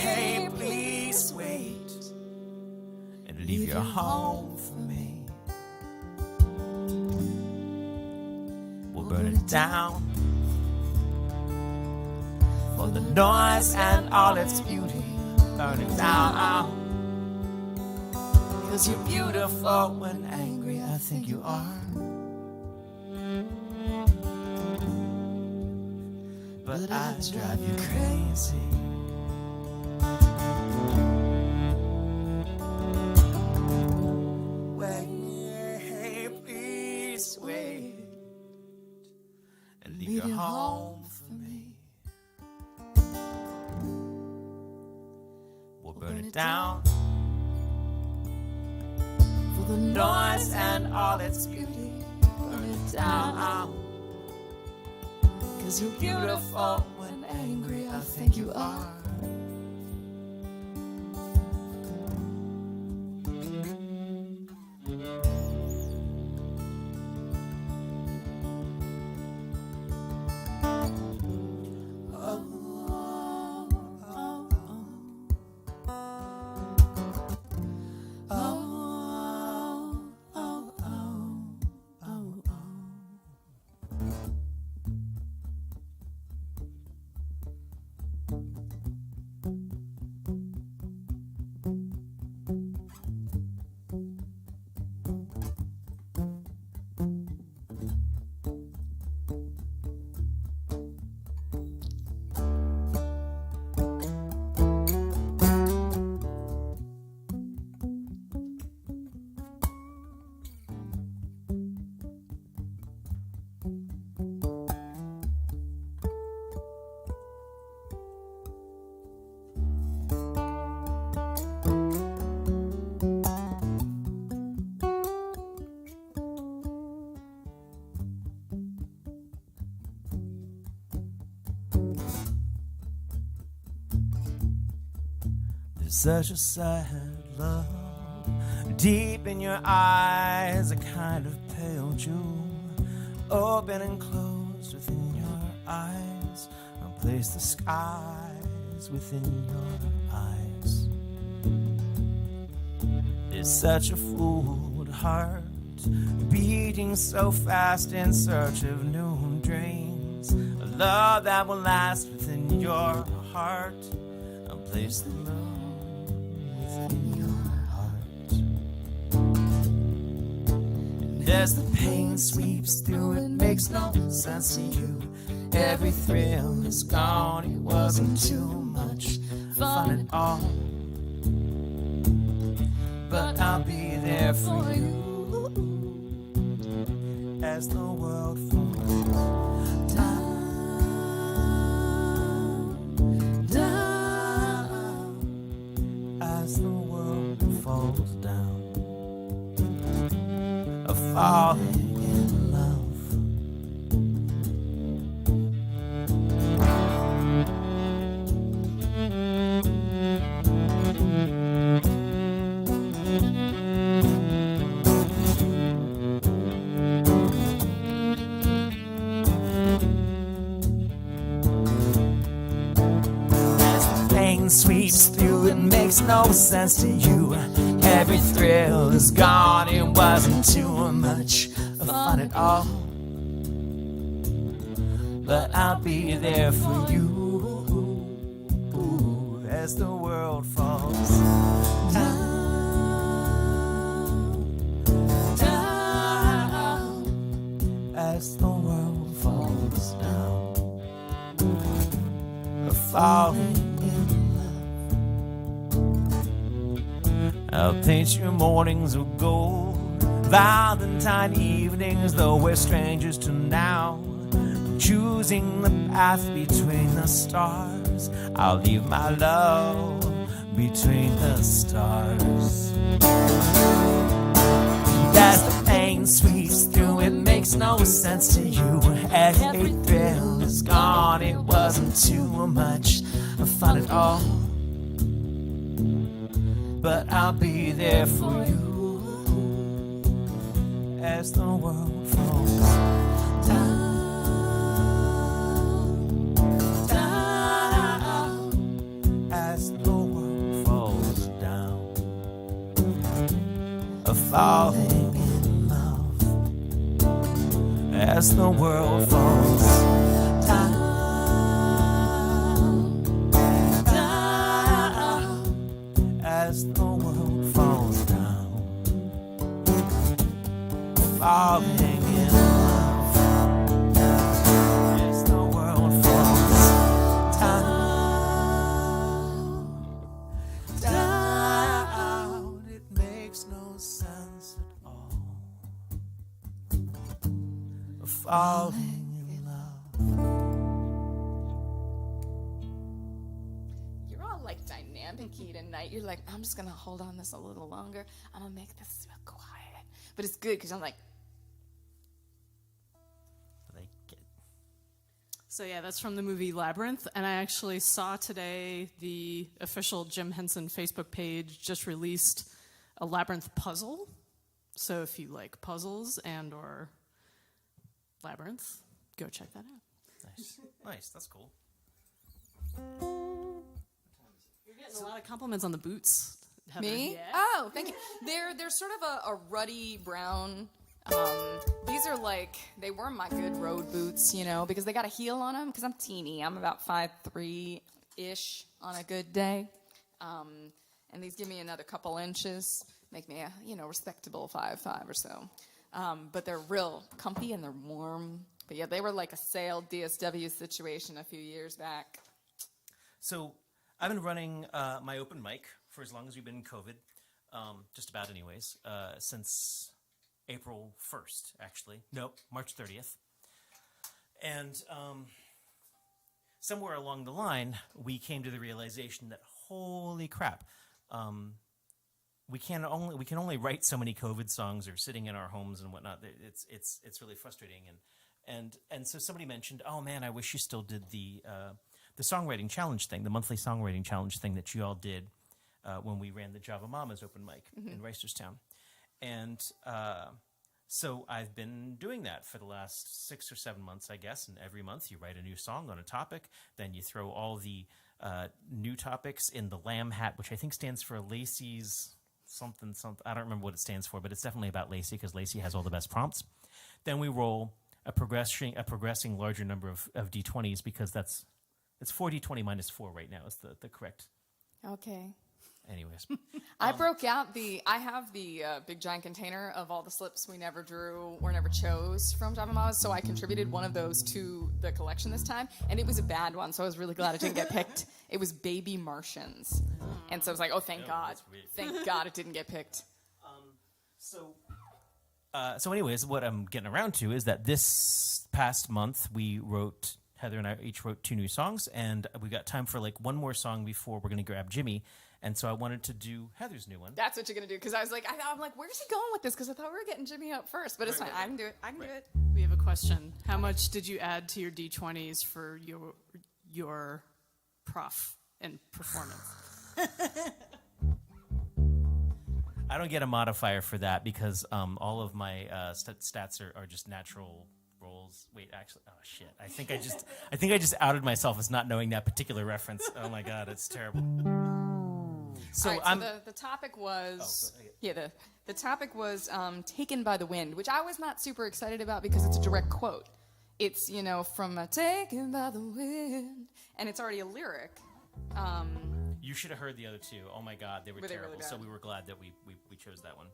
S1: Hey, please wait and leave your home for me. We'll burn it down for the noise and all its beauty. Burn it down, 'cause you're beautiful when angry. I think you are. But I drive you crazy. Wait, please wait and leave your home for me. We'll burn it down for the noise and all its beauty. Burn it down, 'cause you're beautiful when angry. I think you are. Such a sad love, deep in your eyes, a kind of pale jewel, open and closed within your eyes, replace the skies within your eyes. It's such a fool to heart beating so fast in search of new dreams. A love that will last within your heart. I'll place the moon within your heart. And as the pain sweeps through, it makes no sense to you. Every thrill is gone, it wasn't too much fun at all. But I'll be there for you as the world falls down, down, as the world falls down, falling in love. Sweeps through, it makes no sense to you. Every thrill is gone, it wasn't too much fun at all. But I'll be there for you as the world falls down, down, as the world falls down, falling. I'll paint your mornings of gold, Valentine evenings, though we're strangers to now. Choosing the path between the stars, I'll leave my love between the stars. As the pain sweeps through, it makes no sense to you. Every thrill is gone, it wasn't too much fun at all. But I'll be there for you as the world falls down, down, as the world falls down, falling in love, as the world falls down. As the world falls down, falling in love. As the world falls down, down, it makes no sense at all. Falling in love.
S2: dynamic-y tonight. You're like, I'm just going to hold on this a little longer. I'm going to make this real quiet. But it's good because I'm like...
S3: So yeah, that's from the movie Labyrinth, and I actually saw today the official Jim Henson Facebook page just released a Labyrinth puzzle. So if you like puzzles and or Labyrinth, go check that out.
S1: Nice. Nice, that's cool.
S3: You're getting a lot of compliments on the boots, Heather.
S2: Me?
S3: Yeah.
S2: Oh, thank you. They're sort of a ruddy brown. These are like, they were my good road boots, you know, because they got a heel on them, because I'm teeny. I'm about 5'3"-ish on a good day. And these give me another couple inches, make me a, respectable 5'5" or so. But they're real comfy and they're warm. But yeah, they were like a sale DSW situation a few years back.
S1: So I've been running my open mic for as long as we've been in COVID, just about anyways, since April 1st, actually. Nope, March 30th. And somewhere along the line, we came to the realization that, holy crap, we can only write so many COVID songs or sitting in our homes and whatnot. It's really frustrating. And so somebody mentioned, oh man, I wish you still did the songwriting challenge thing, the monthly songwriting challenge thing that you all did when we ran the Java Mamas open mic in Reisterstown. And so I've been doing that for the last 6 or 7 months, I guess. And every month you write a new song on a topic. Then you throw all the new topics in the LAM hat, which I think stands for Lacey's something. I don't remember what it stands for, but it's definitely about Lacey because Lacey has all the best prompts. Then we roll a progressing larger number of d20s because it's 4d20 minus 4 right now is the correct.
S2: Okay.
S1: Anyways,
S2: I broke out I have the big giant container of all the slips we never drew or never chose from Java Mamas, so I contributed one of those to the collection this time, and it was a bad one, so I was really glad it didn't get picked. It was Baby Martians, and so I was like, oh, thank God. Thank God it didn't get picked.
S1: So anyways, what I'm getting around to is that this past month Heather and I each wrote 2 new songs, and we got time for like one more song before we're going to grab Jimmy. And so I wanted to do Heather's new one.
S2: That's what you're going to do, because I'm like, where's he going with this? Because I thought we were getting Jimmy up first, but it's fine. I can do it. I can do it.
S3: We have a question. How much did you add to your D20s for your prof and performance?
S1: I don't get a modifier for that because all of my stats are just natural rolls. Wait, actually, oh shit! I think I just outed myself as not knowing that particular reference. Oh my god, it's terrible. So,
S2: all right, so the topic was the topic was "Taken by the Wind," which I was not super excited about because it's a direct quote. It's from "Taken by the Wind," and it's already a lyric.
S1: You should have heard the other two. Oh my god, they were terrible. Really, so we were glad that we chose that one.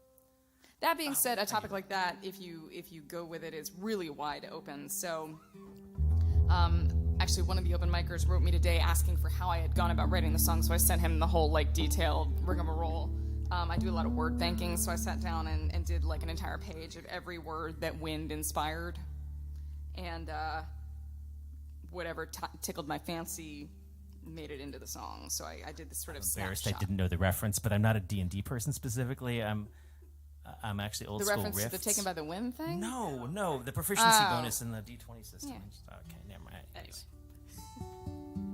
S2: That being said, a topic like that, if you go with it, is really wide open. So, actually, one of the open micers wrote me today asking for how I had gone about writing the song. So I sent him the whole detailed rigmarole. I do a lot of word banking, so I sat down and did an entire page of every word that wind inspired, and whatever tickled my fancy made it into the song. So I did this sort of
S1: embarrassed
S2: snapshot.
S1: I didn't know the reference, but I'm not a D&D person specifically. I'm actually old school riffs.
S2: The reference to the Taken by the Wind thing?
S1: No, the proficiency bonus in the D20 system.
S2: Yeah.
S1: Okay, never mind.
S2: Anyway.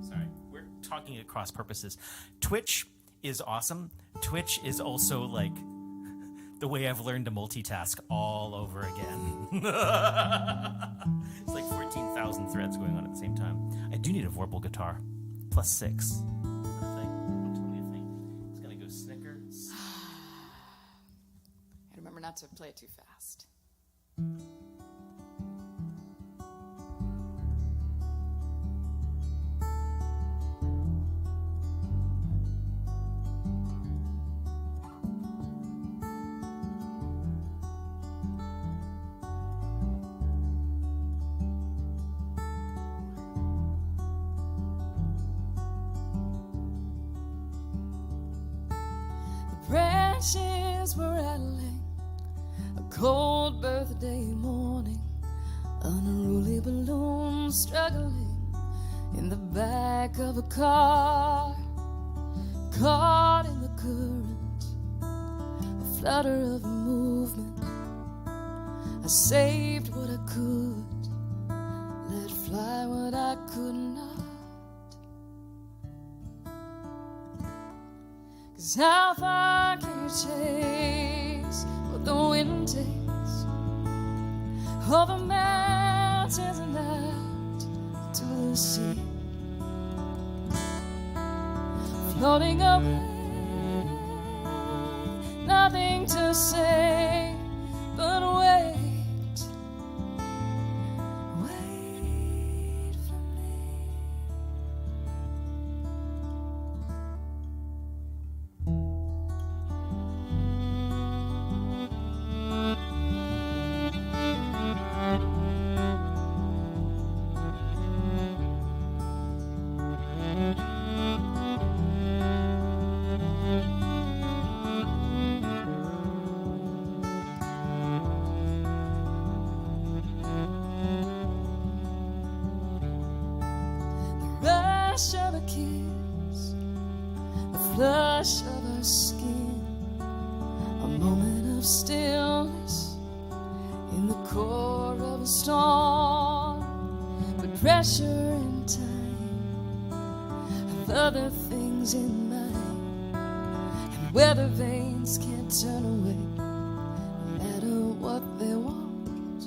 S1: Sorry, we're talking at cross purposes. Twitch is awesome. Twitch is also the way I've learned to multitask all over again. It's 14,000 threads going on at the same time. I do need a vorpal guitar. +6. Is that a thing? Totally a thing. It's gonna go snicker.
S2: And remember not to play it too fast. Branches were rattling, a cold birthday morning, unruly balloon struggling in the back of a car, caught in the current, a flutter of movement. I saved what I could, let fly what I could not. 'Cause how far can you chase what the wind takes over mountains and out to the sea, floating away, nothing to say but wait, wait for me. Rush of a kiss, the flush of her skin, a moment of stillness in the core of a storm, but pressure and time have other things in mind, and weather vanes can't turn away no matter what they want.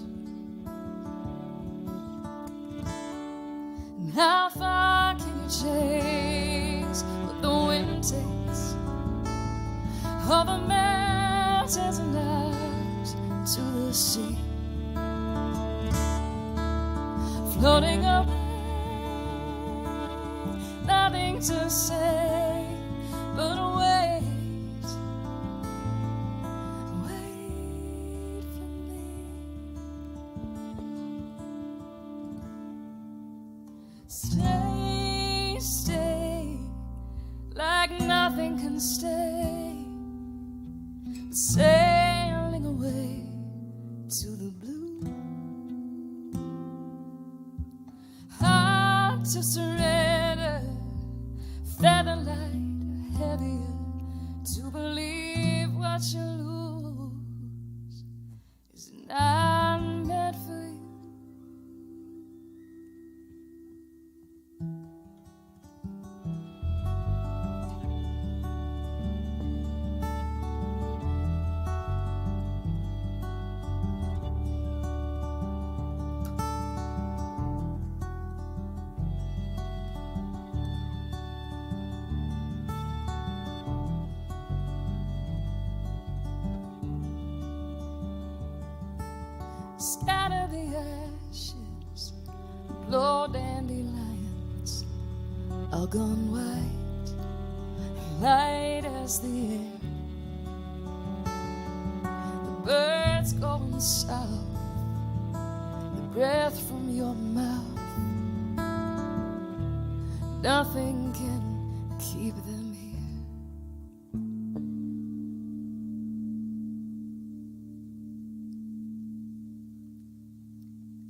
S2: And how far can you chase what the wind takes over man? sea, floating away, nothing to say but wait, wait for me. Stay, stay, like nothing can stay, but sailing away to the blue. Hard to surrender, feather light, heavier, to believe what you lose is not meant for you. Scatter the ashes, blow dandelions, all gone white, light as the air. The birds going south, the breath from your mouth, nothing can keep them here.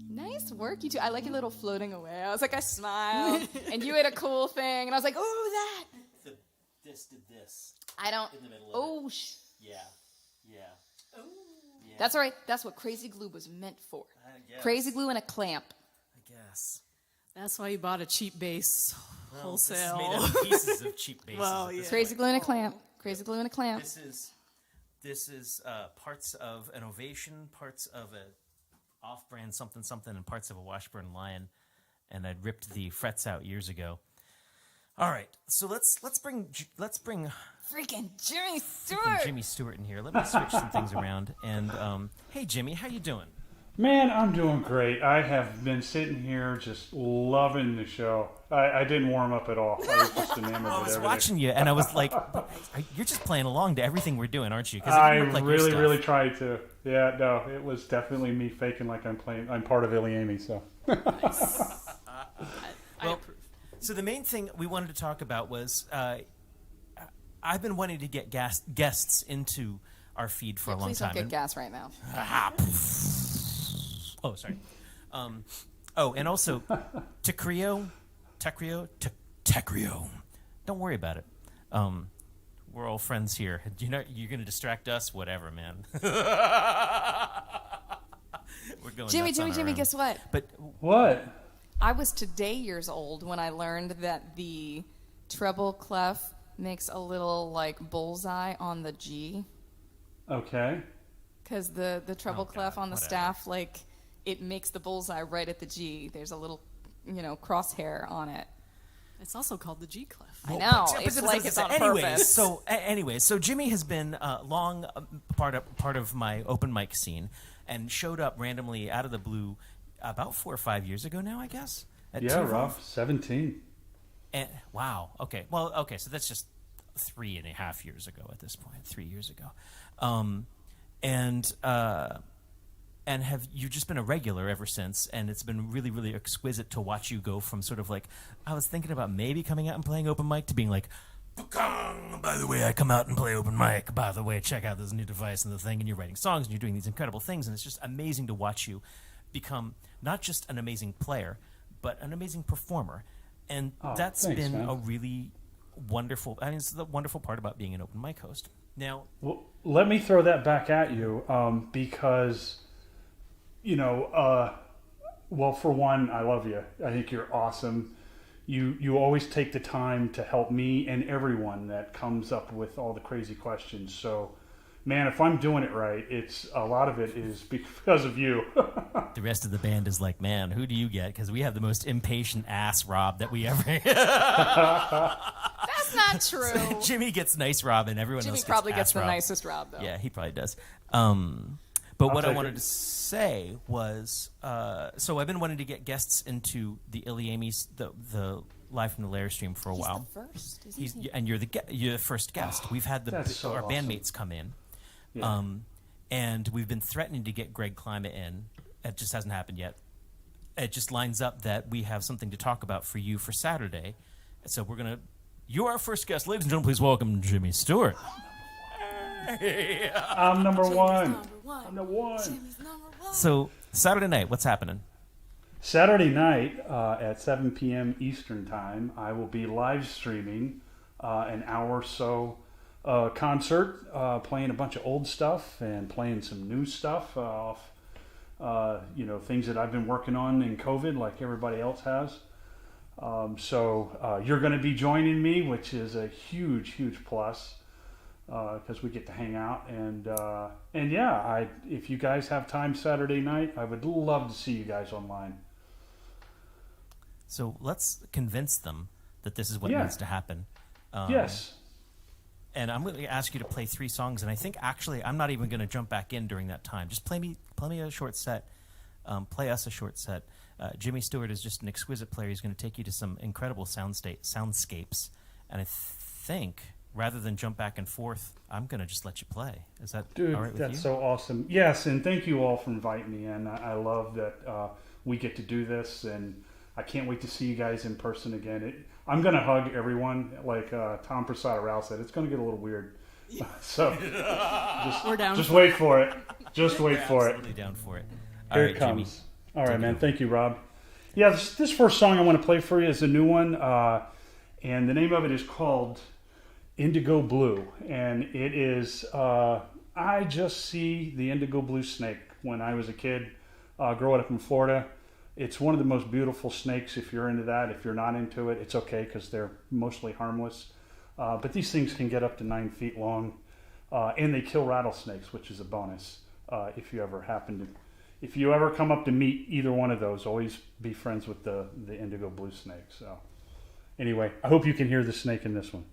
S2: Nice work, you two. I like your little floating away. I was like, I smiled, and you had a cool thing, and I was like, oh, that.
S1: This did this.
S2: I don't.
S1: In the middle of
S2: Oh,
S1: Yeah. Yeah. Oh. Yeah.
S2: That's all right. That's what crazy glue was meant for.
S1: I guess.
S2: Crazy glue and a clamp.
S1: I guess.
S3: That's why you bought a cheap bass wholesale.
S1: This is made out of pieces of cheap bases.
S3: Well,
S1: at this
S3: yeah.
S2: Crazy
S1: point.
S2: glue and a clamp. Crazy glue and a clamp.
S1: This is parts of an Ovation, parts of a off-brand something something, and parts of a Washburn Lion, and I'd ripped the frets out years ago. All right, so let's bring
S2: Freaking Jimmy Stewart.
S1: Jimmy Stewart in here. Let me switch some things around. And hey, Jimmy, how you doing?
S4: Man, I'm doing great. I have been sitting here just loving the show. I didn't warm up at all. I was just enamored with
S1: I was
S4: everything.
S1: watching you, and I was like, "You're just playing along to everything we're doing, aren't you?" 'Cause it
S4: I
S1: looked like your
S4: really,
S1: stuff.
S4: really tried to. Yeah, no, it was definitely me faking like I'm playing. I'm part of ilyAIMY, so.
S3: I approve.
S1: So the main thing we wanted to talk about was I've been wanting to get guests into our feed for a long
S2: Please
S1: time.
S2: don't get gas right now.
S1: Oh, sorry. And also Tecrio. Don't worry about it. We're all friends here. You're going to distract us, whatever, man. We're going
S2: Jimmy,
S1: nuts on our
S2: Jimmy,
S1: own.
S2: guess what?
S1: But
S4: What?
S2: I was today years old when I learned that the treble clef makes a little like bullseye on the G.
S4: Okay.
S2: Because the treble
S1: Oh,
S2: clef
S1: God,
S2: on the
S1: whatever.
S2: staff, like, it makes the bullseye right at the G. There's a little, crosshair on it.
S3: It's also called the G clef.
S2: I know. It's like it's on purpose.
S1: So Jimmy has been long part of my open mic scene, and showed up randomly out of the blue about 4 or 5 years ago now, I guess. At
S4: Yeah,
S1: Tull.
S4: rough. 17.
S1: And, wow. Okay. Well, okay. So that's just 3.5 years ago at this point. 3 years ago. And have you just been a regular ever since? And it's been really, really exquisite to watch you go from sort of like, I was thinking about maybe coming out and playing open mic, to being like, by the way, I come out and play open mic. By the way, check out this new device and the thing. And you're writing songs and you're doing these incredible things. And it's just amazing to watch you become not just an amazing player, but an amazing performer. And that's
S4: thanks,
S1: been
S4: man.
S1: a really wonderful, it's the wonderful part about being an open mic host. Now,
S4: Well, let me throw that back at you because, well, for one, I love you. I think you're awesome. You always take the time to help me and everyone that comes up with all the crazy questions. So, man, if I'm doing it right, a lot of it is because of you.
S1: the rest of the band is like, man, who do you get? Because we have the most impatient ass Rob that we ever.
S2: That's not true.
S1: Jimmy gets nice Rob, and everyone
S2: Jimmy
S1: else
S2: probably
S1: gets
S2: gets
S1: ass
S2: the
S1: Rob.
S2: nicest Rob, though.
S1: Yeah, he probably does. But what I wanted to say was, so I've been wanting to get guests into the ilyAIMY's, the Live from the Lair stream for a while.
S2: He's the first,
S1: and you're the first guest. We've had our
S4: awesome.
S1: bandmates come in,
S4: Yeah.
S1: and we've been threatening to get Greg Climate in. It just hasn't happened yet. It just lines up that we have something to talk about for you for Saturday. So we're gonna. You're our first guest, ladies and gentlemen. Please welcome Jimmy Stewart.
S4: I'm number one.
S2: I'm
S4: number one.
S2: Jimmy's number one.
S1: So Saturday night, what's happening?
S4: Saturday night at 7 p.m. Eastern Time, I will be live streaming an hour or so concert, playing a bunch of old stuff and playing some new stuff off, things that I've been working on in COVID, like everybody else has. So you're going to be joining me, which is a huge, huge plus because we get to hang out and yeah, if you guys have time Saturday night, I would love to see you guys online.
S1: So let's convince them that this is what needs to happen.
S4: Yes.
S1: And I'm going to ask you to play 3 songs, and I think actually I'm not even going to jump back in during that time. Just play me a short set. Play us a short set. Jimmy Stewart is just an exquisite player. He's going to take you to some incredible soundscapes. And I think rather than jump back and forth, I'm going to just let you play. Is that
S4: Dude,
S1: all right with
S4: that's
S1: you?
S4: so awesome. Yes, and thank you all for inviting me in. I love that we get to do this, and I can't wait to see you guys in person again. I'm going to hug everyone, like Tom Prasad Rao said. It's going to get a little weird. So
S3: We're down.
S4: just wait for it. Just wait for it.
S1: Absolutely down for it.
S4: Here
S1: All
S4: it
S1: right,
S4: comes.
S1: Jimmy.
S4: All right,
S1: Take
S4: man.
S1: it.
S4: Thank you, Rob. Yeah, this first song I want to play for you is a new one, and the name of it is called Indigo Blue, and it is I just see the indigo blue snake when I was a kid growing up in Florida. It's one of the most beautiful snakes if you're into that. If you're not into it, it's okay because they're mostly harmless. But these things can get up to 9 feet long, and they kill rattlesnakes, which is a bonus. If you ever come up to meet either one of those, always be friends with the indigo blue snake. So anyway, I hope you can hear the snake in this one.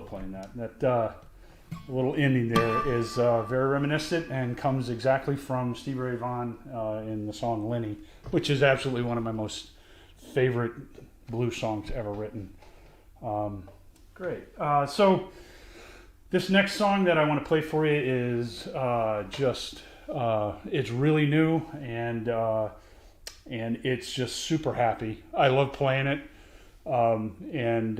S4: love playing that. That little ending there is very reminiscent and comes exactly from Stevie Ray Vaughan in the song Lenny, which is absolutely one of my most favorite blues songs ever written. Great. So this next song that I want to play for you is it's really new and it's just super happy. I love playing it. And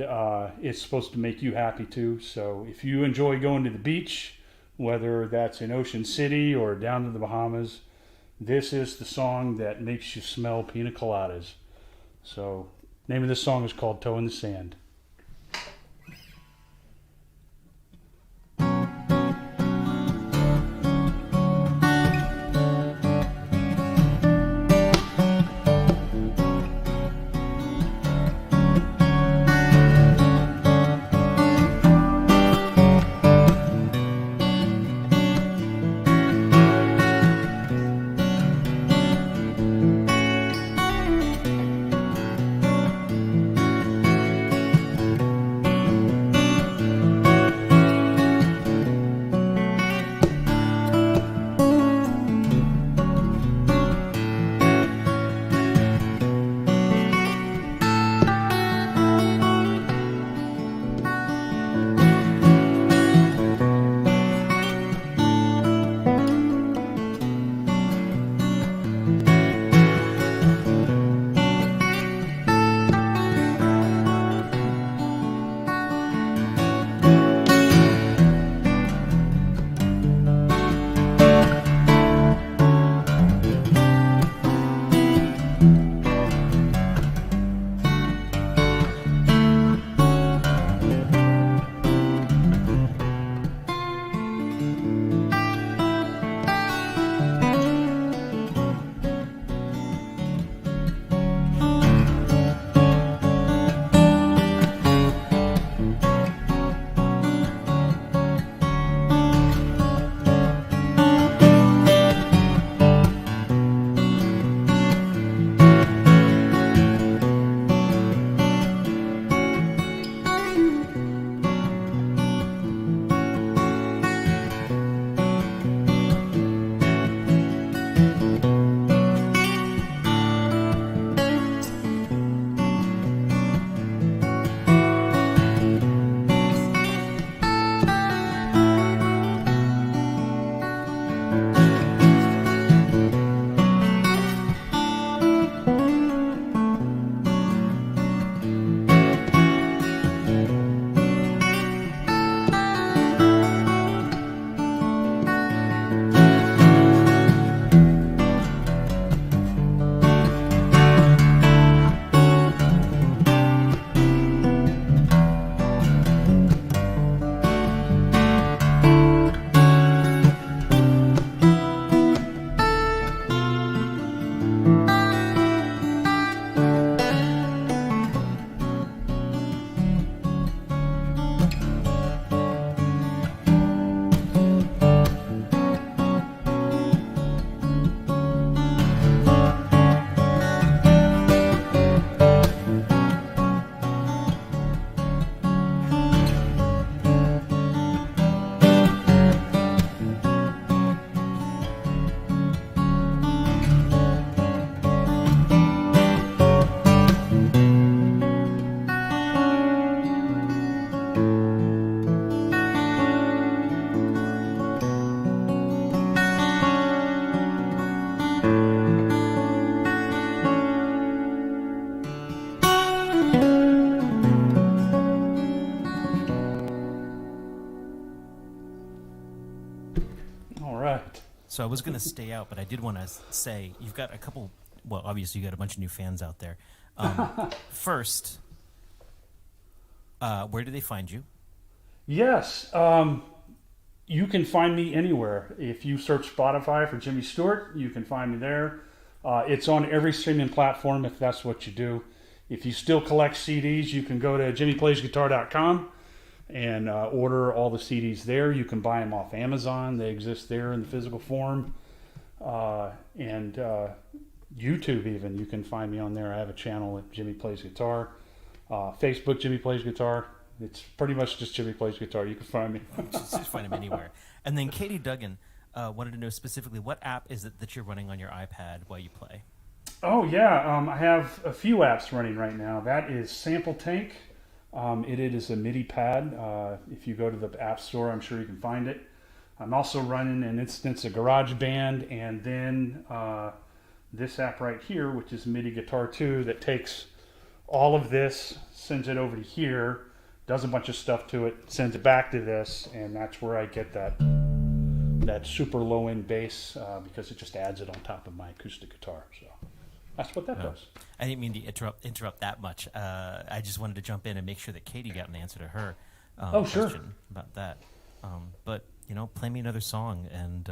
S4: it's supposed to make you happy too. So if you enjoy going to the beach, whether that's in Ocean City or down to the Bahamas, this is the song that makes you smell pina coladas. So name of this song is called Toe in the Sand.
S1: So I was going to stay out, but I did want to say you've got a couple. Well, obviously you got a bunch of new fans out there. First, where do they find you?
S4: Yes, you can find me anywhere. If you search Spotify for Jimmy Stewart, you can find me there. It's on every streaming platform if that's what you do. If you still collect CDs, you can go to jimmyplaysguitar.com and order all the CDs there. You can buy them off Amazon. They exist there in the physical form. And YouTube even. You can find me on there. I have a channel at Jimmy Plays Guitar. Facebook, Jimmy Plays Guitar. It's pretty much just Jimmy Plays Guitar. You can find me.
S1: Just find him anywhere. And then Katie Duggan wanted to know specifically what app is it that you're running on your iPad while you play?
S4: Oh, yeah. I have a few apps running right now. That is Sample Tank. It is a MIDI pad. If you go to the App Store, I'm sure you can find it. I'm also running an instance of GarageBand, and then this app right here, which is MIDI Guitar 2, that takes all of this, sends it over to here, does a bunch of stuff to it, sends it back to this, and that's where I get that super low end bass because it just adds it on top of my acoustic guitar. So that's what that does.
S1: I didn't mean to interrupt that much. I just wanted to jump in and make sure that Katie got an answer to her question about that. But play me another song and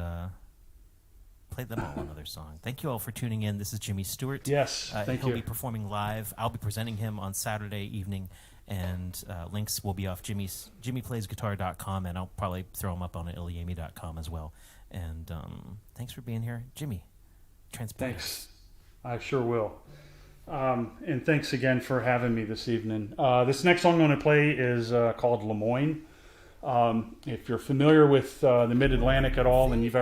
S1: play them all another song. Thank you all for tuning in. This is Jimmy Stewart.
S4: Yes, thank you.
S1: He'll be performing live. I'll be presenting him on Saturday evening, and links will be off jimmyplaysguitar.com, and I'll probably throw them up on ilyAIMY.com as well. And thanks for being here, Jimmy. Transparent.
S4: Thanks. I sure will. And thanks again for having me this evening. This next song I'm going to play is called Lemoyne. If you're familiar with the Mid-Atlantic at all, and you've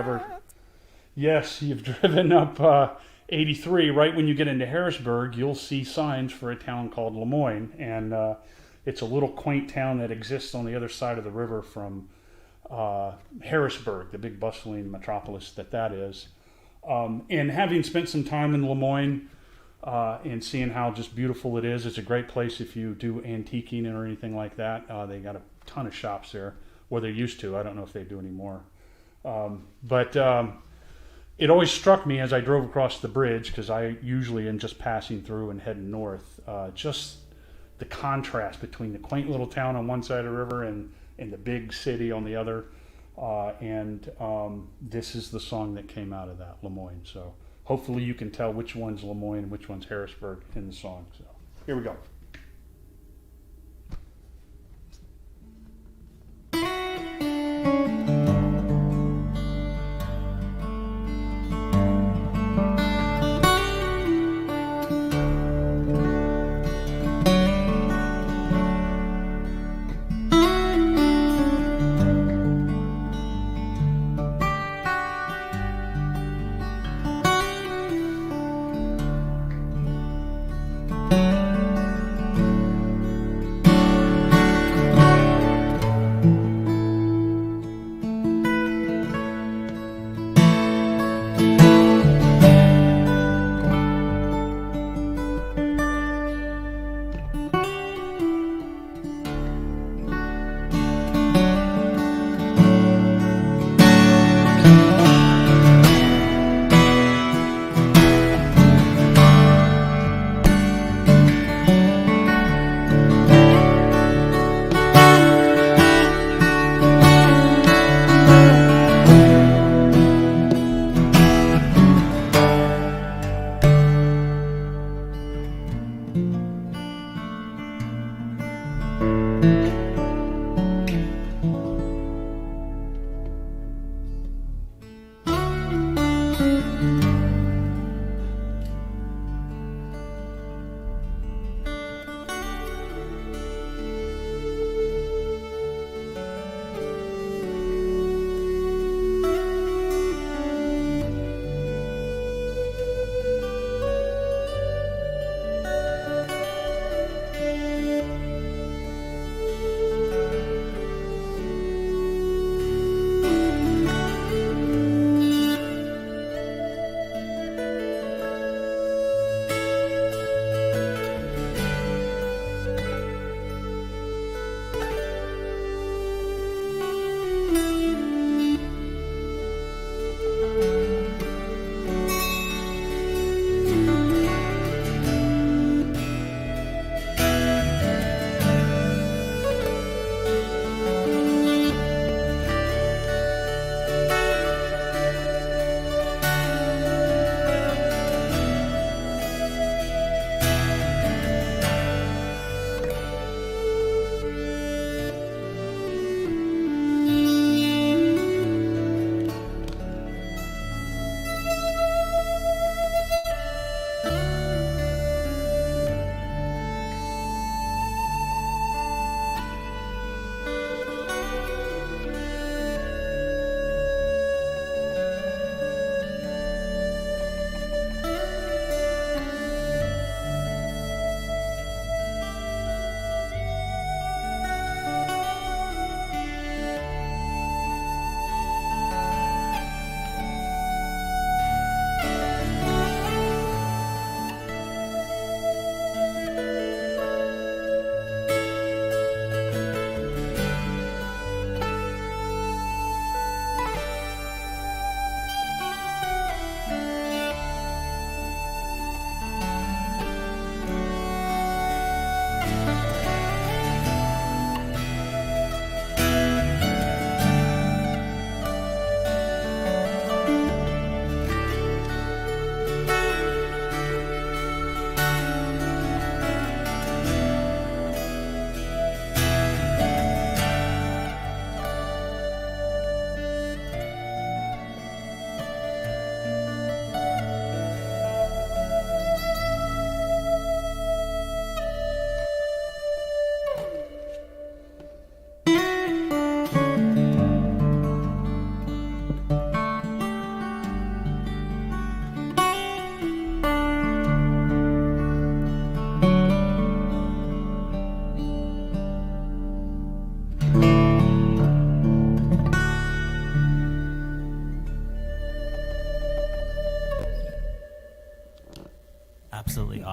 S4: driven up 83, right when you get into Harrisburg, you'll see signs for a town called Lemoyne. And it's a little quaint town that exists on the other side of the river from Harrisburg, the big bustling metropolis that is. And having spent some time in Lemoyne and seeing how just beautiful it is, it's a great place if you do antiquing or anything like that. They got a ton of shops there, or they used to. I don't know if they do anymore. But it always struck me as I drove across the bridge, because I usually am just passing through and heading north, just the contrast between the quaint little town on one side of the river and the big city on the other. And this is the song that came out of that, Lemoyne. So hopefully you can tell which one's Lemoyne and which one's Harrisburg in the song. So here we go.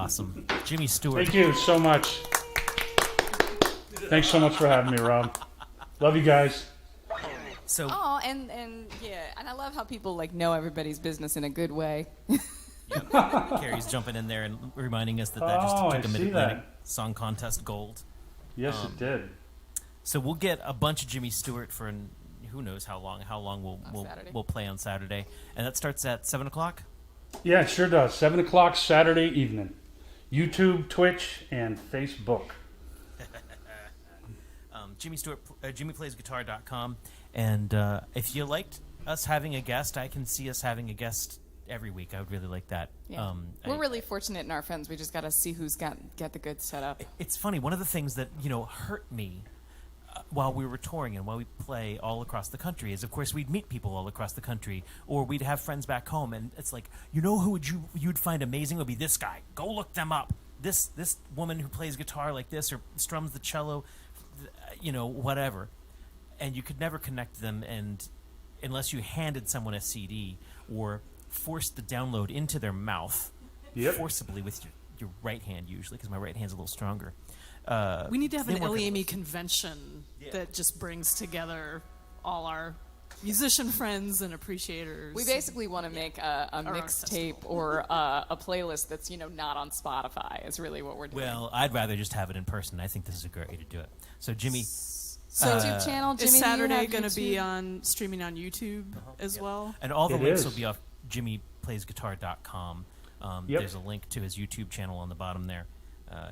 S1: Awesome. Jimmy Stewart.
S4: Thank you so much. Thanks so much for having me, Rob. Love you guys.
S1: So,
S2: Oh, and I love how people like know everybody's business in a good way.
S1: Carrie's jumping in there and reminding us that just took a Mid-Atlantic Song Contest gold.
S4: Yes, it did.
S1: So we'll get a bunch of Jimmy Stewart for who knows how long. We'll play on Saturday, and that starts at 7:00.
S4: Yeah, it sure does. 7:00 Saturday evening. YouTube, Twitch, and Facebook.
S1: Jimmy Stewart, JimmyPlaysGuitar.com, and if you liked us having a guest, I can see us having a guest every week. I would really like that.
S2: Yeah. We're really fortunate in our friends. We just got to see who's got the good setup.
S1: It's funny. One of the things that hurt me while we were touring and while we play all across the country is, of course, we'd meet people all across the country, or we'd have friends back home, and it's like, who you'd find amazing would be this guy. Go look them up. This woman who plays guitar like this or strums the cello, whatever. And you could never connect them, and unless you handed someone a CD or forced the download into their mouth forcibly with your right hand, usually, because my right hand's a little stronger.
S3: We need to have an ilyAIMY convention that just brings together all our musician friends and appreciators.
S2: We basically want to make a mixtape or a playlist that's not on Spotify. Is really what we're doing.
S1: Well, I'd rather just have it in person. I think this is a great way to do it. So, Jimmy,
S2: YouTube channel. Jimmy,
S3: is Saturday going to be streaming on YouTube as well?
S1: And all the links will be off JimmyPlaysGuitar.com. There's a link to his YouTube channel on the bottom there.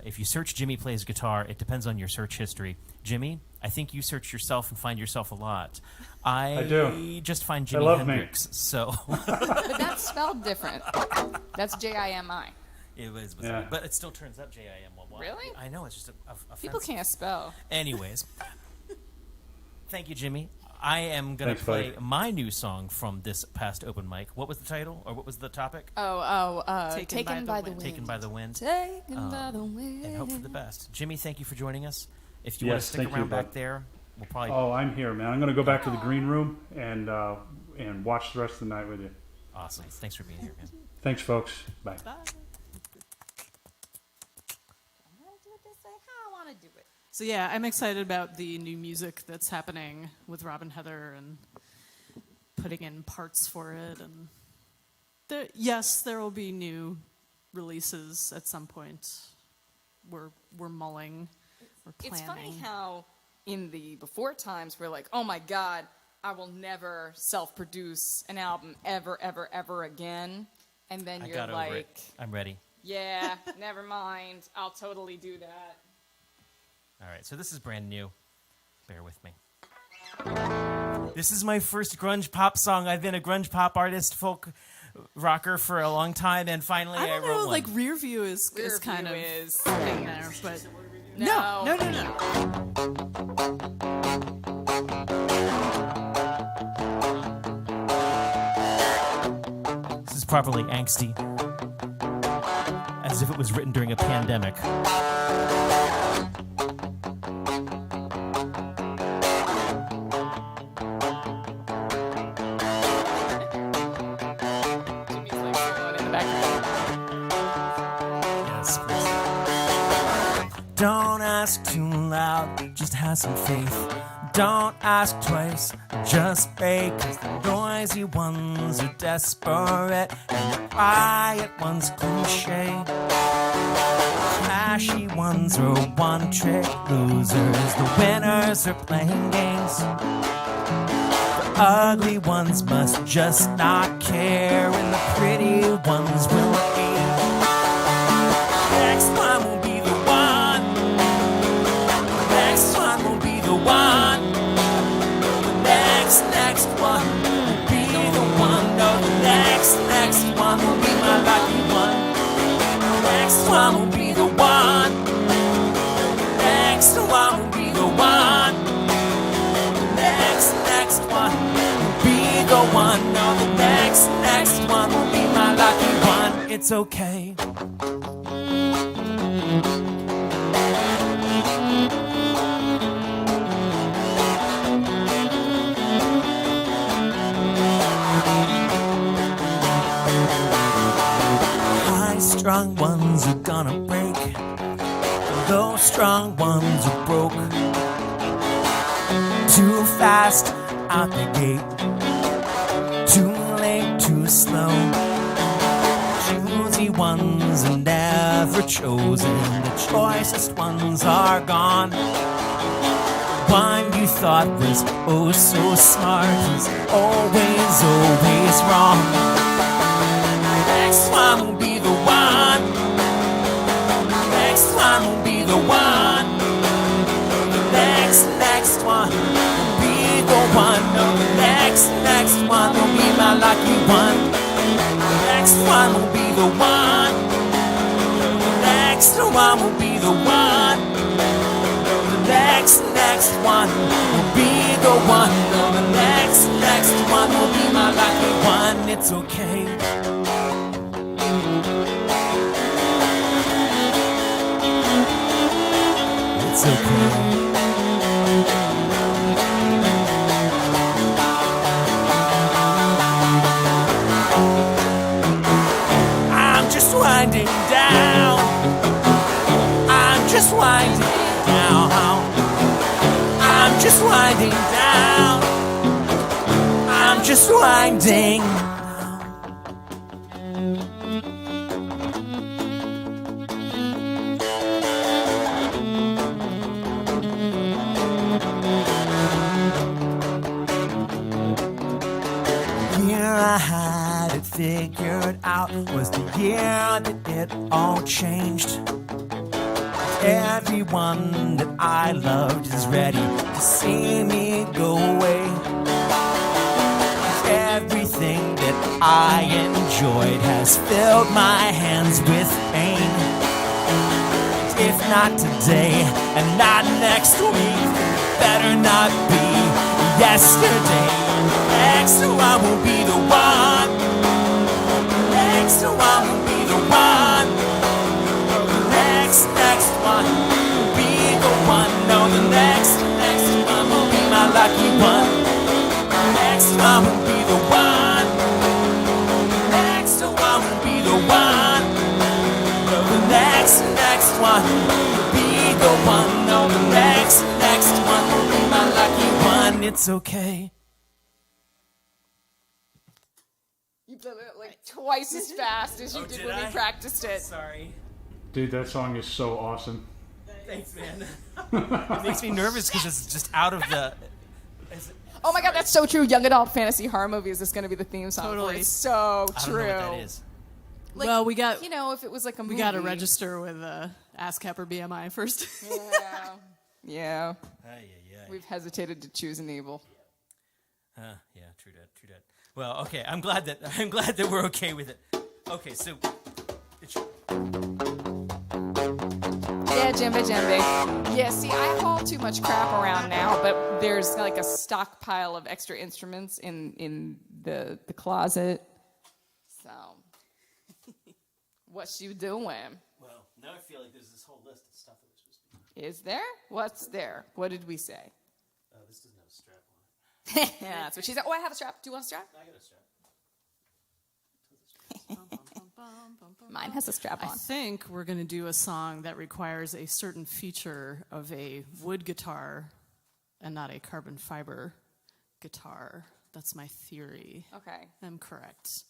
S1: If you search Jimmy Plays Guitar, it depends on your search history. Jimmy, I think you search yourself and find yourself a lot. I
S4: do.
S1: Just find Jimi Hendrix. So,
S2: but that's spelled different. That's JIMI.
S1: It was, but it still turns up JIMY.
S2: Really?
S1: I know, it's just a
S2: people can't spell.
S1: Anyways, thank you, Jimmy. I am going to play my new song from this past open mic. What was the title, or what was the topic?
S2: Taken by the Wind.
S1: Taken by the Wind.
S2: Taken by the Wind.
S1: And hope for the best. Jimmy, thank you for joining us. If you want to stick around back there, we'll probably...
S4: Oh, I'm here, man. I'm going to go back to the green room and watch the rest of the night with you.
S1: Awesome. Thanks for being here, man.
S4: Thanks, folks. Bye.
S3: Bye. So yeah, I'm excited about the new music that's happening with Rob and Heather and putting in parts for it. And there will be new releases at some point. We're mulling, we're planning.
S2: It's funny how in the before times we're like, oh my God, I will never self-produce an album ever, ever, ever again. And then you're like,
S1: I'm ready.
S2: Yeah, never mind. I'll totally do that.
S1: All right, so this is brand new. Bear with me. This is my first grunge pop song. I've been a grunge pop artist, folk rocker for a long time, and finally I wrote one.
S3: Like Rear View is kind of in there, but
S2: no.
S1: This is properly angsty, as if it was written during a pandemic. Don't ask too loud, just have some faith. Don't ask twice, just bake. 'Cause the noisy ones are desperate, and the quiet ones cliche. Flashy ones are one-trick losers. The winners are playing games. The ugly ones must just not care, and the pretty ones will aim. Next one will be the one. Next one will be the one. The next one will be the one. No, the next one will be my lucky one. Next one will be the one. Next one will be the one. Next one will be the one. No, the next one will be my lucky one. It's okay. strong ones are gonna break. Those strong ones are broke. Too fast out the gate. Too late, too slow. Choosy ones are never chosen. The choicest ones are gone. One you thought was oh so smart is always, always wrong. The next one will be the one. The next one will be the one. The next one will be the one. No, the next one will be my lucky one. The next one will be the one. The next one will be the one. The next one will be the one. No, the next one will be my lucky one. It's okay. It's okay. I'm just winding down. I'm just winding down. I'm just winding down. I'm just winding down. Year I had it figured out was the year that it all changed. Everyone that I loved is ready to see me go away. Everything that I enjoyed has filled my hands with pain. If not today and not next week, better not be yesterday. Next one will be the one. Next one will be the one. Next one will be the one. No, the next one will be my lucky one. Next one will be the one. Next one will be the one. No, the next one will be the one. No, the next one will be my lucky one. It's okay.
S2: You did it like twice as fast as you did when we practiced it.
S1: Sorry.
S4: Dude, that song is so awesome.
S1: Thanks, man. It makes me nervous because it's just out of the...
S2: Oh my god, that's so true. Young adult fantasy horror movies is going to be the theme song.
S3: Totally.
S2: It's so true.
S1: I don't know what that is.
S2: Like,
S3: well, we got...
S2: You know, if it was like a movie.
S3: We got to register with ASCAP or BMI first.
S2: Yeah. Yeah.
S1: Aye.
S2: We've hesitated to choose an evil.
S1: Yeah, true that. Well, okay, I'm glad that we're okay with it. Okay, so...
S2: Yeah, djembe. Yeah, see, I haul too much crap around now, but there's like a stockpile of extra instruments in the closet. So, what you doing?
S1: Well, now I feel like there's this whole list of stuff that we're supposed to do.
S2: Is there? What's there? What did we say?
S1: This doesn't have a strap on it.
S2: Yeah, that's what she said. Oh, I have a strap. Do you want a strap?
S1: I got a strap.
S2: Mine has a strap
S3: I
S2: on.
S3: think we're going to do a song that requires a certain feature of a wood guitar and not a carbon fiber guitar. That's my theory.
S2: Okay.
S3: I'm correct.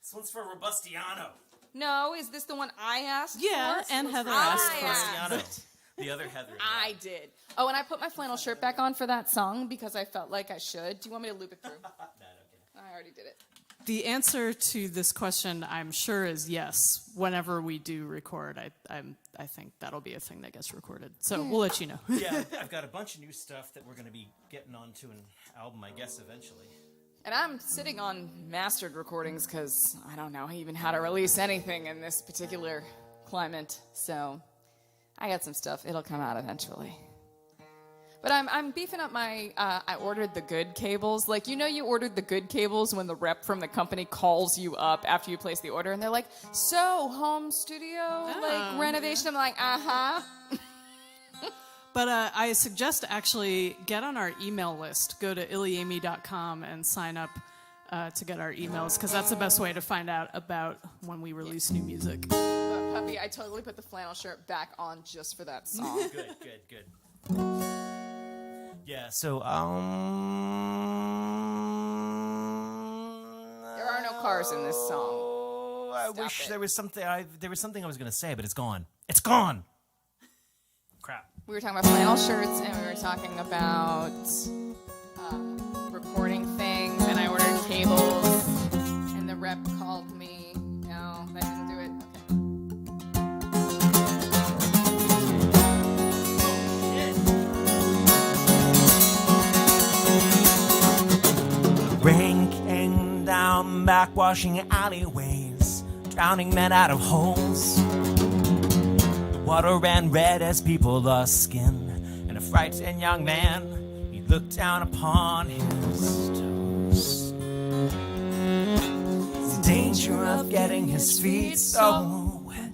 S1: This one's for Robustiano.
S2: No, is this the one I asked
S3: Yeah,
S2: for?
S3: and Heather
S2: I
S3: asked for it.
S1: Robustiano. The other Heather.
S2: I did. Oh, and I put my flannel shirt back on for that song because I felt like I should. Do you want me to loop it through?
S1: No, okay.
S2: I already did it.
S3: The answer to this question, I'm sure, is yes. Whenever we do record, I think that'll be a thing that gets recorded. So we'll let you know.
S1: Yeah, I've got a bunch of new stuff that we're going to be getting onto an album, I guess, eventually.
S2: And I'm sitting on mastered recordings because I don't know even how to release anything in this particular climate. So I got some stuff. It'll come out eventually. But I'm beefing up my, I ordered the good cables. Like, you know you ordered the good cables when the rep from the company calls you up after you place the order, and they're like, so, home studio, like, renovation? I'm like, uh-huh.
S3: But I suggest actually get on our email list. Go to ilyAIMY.com and sign up to get our emails, because that's the best way to find out about when we release new music.
S2: Puppy, I totally put the flannel shirt back on just for that song.
S1: Good. Yeah, so,
S2: There are no cars in this song.
S1: I wish there was something I was going to say, but it's gone. It's gone! Crap.
S2: We were talking about flannel shirts, and we were talking about recording things, and I ordered cables, and the rep called me. No, that didn't do it.
S1: Okay. Rain came down, backwashing alleyways, drowning men out of holes. The water ran red as people lost skin, and a frightened young man, he looked down upon his toes. The danger of getting his feet so wet.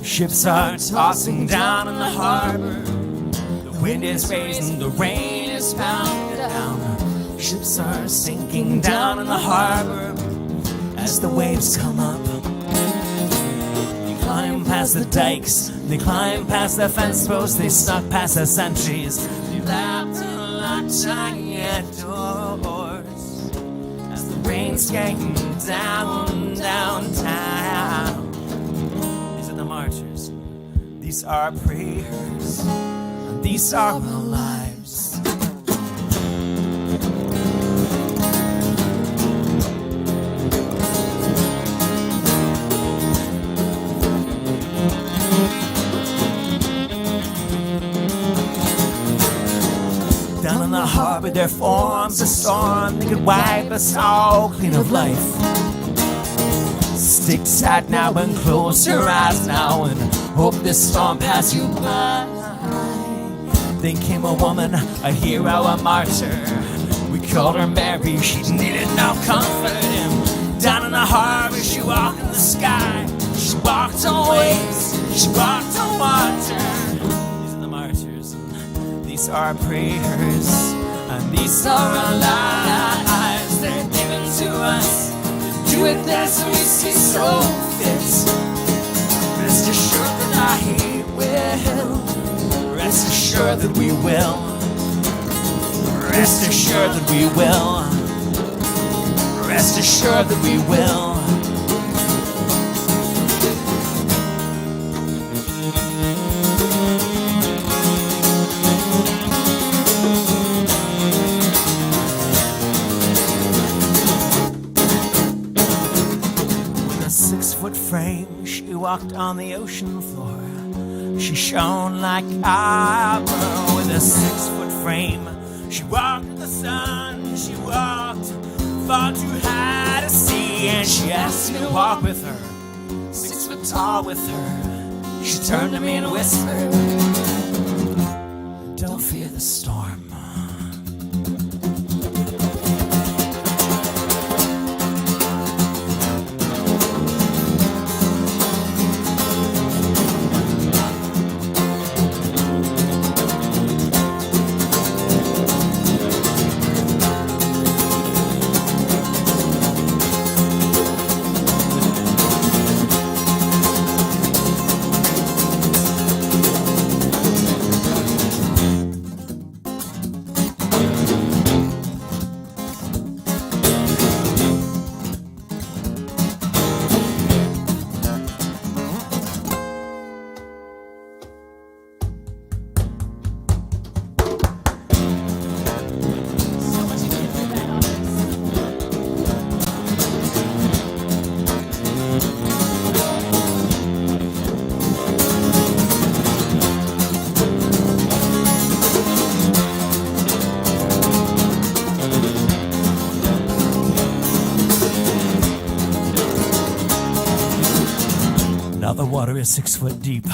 S1: Ships are tossing down in the harbor. The wind is raising, the rain is pounding down. Ships are sinking down in the harbor as the waves come up. They climb past the dikes, they climb past the fence posts, they snuck past the sentries. They lapped and locked giant doors as the rain's getting down, downtown. Martyrs, these are prayers, and these are our lives. Down in the harbor there forms a storm that could wipe us all clean of life. Stick tight now and close your eyes now and hope this storm pass you by. Then came a woman, a hero, a martyr. We called her Mary, she needed no comfort. And down in the harbor she walked in the sky. She walked on waves, she walked on water. These are the martyrs, and these are our prayers, and these are our lives. They're given to us. Do it as we see so fit. Rest assured that I will. Rest assured that we will. Rest assured that we will. Rest assured that we will. Frame, she walked on the ocean floor. She shone like copper with a 6-foot frame. She walked in the sun, she walked far too high to see, and she asked me to walk with her, 6 foot tall with her. She turned to me and whispered, don't fear the storm. The water is 6 foot deep.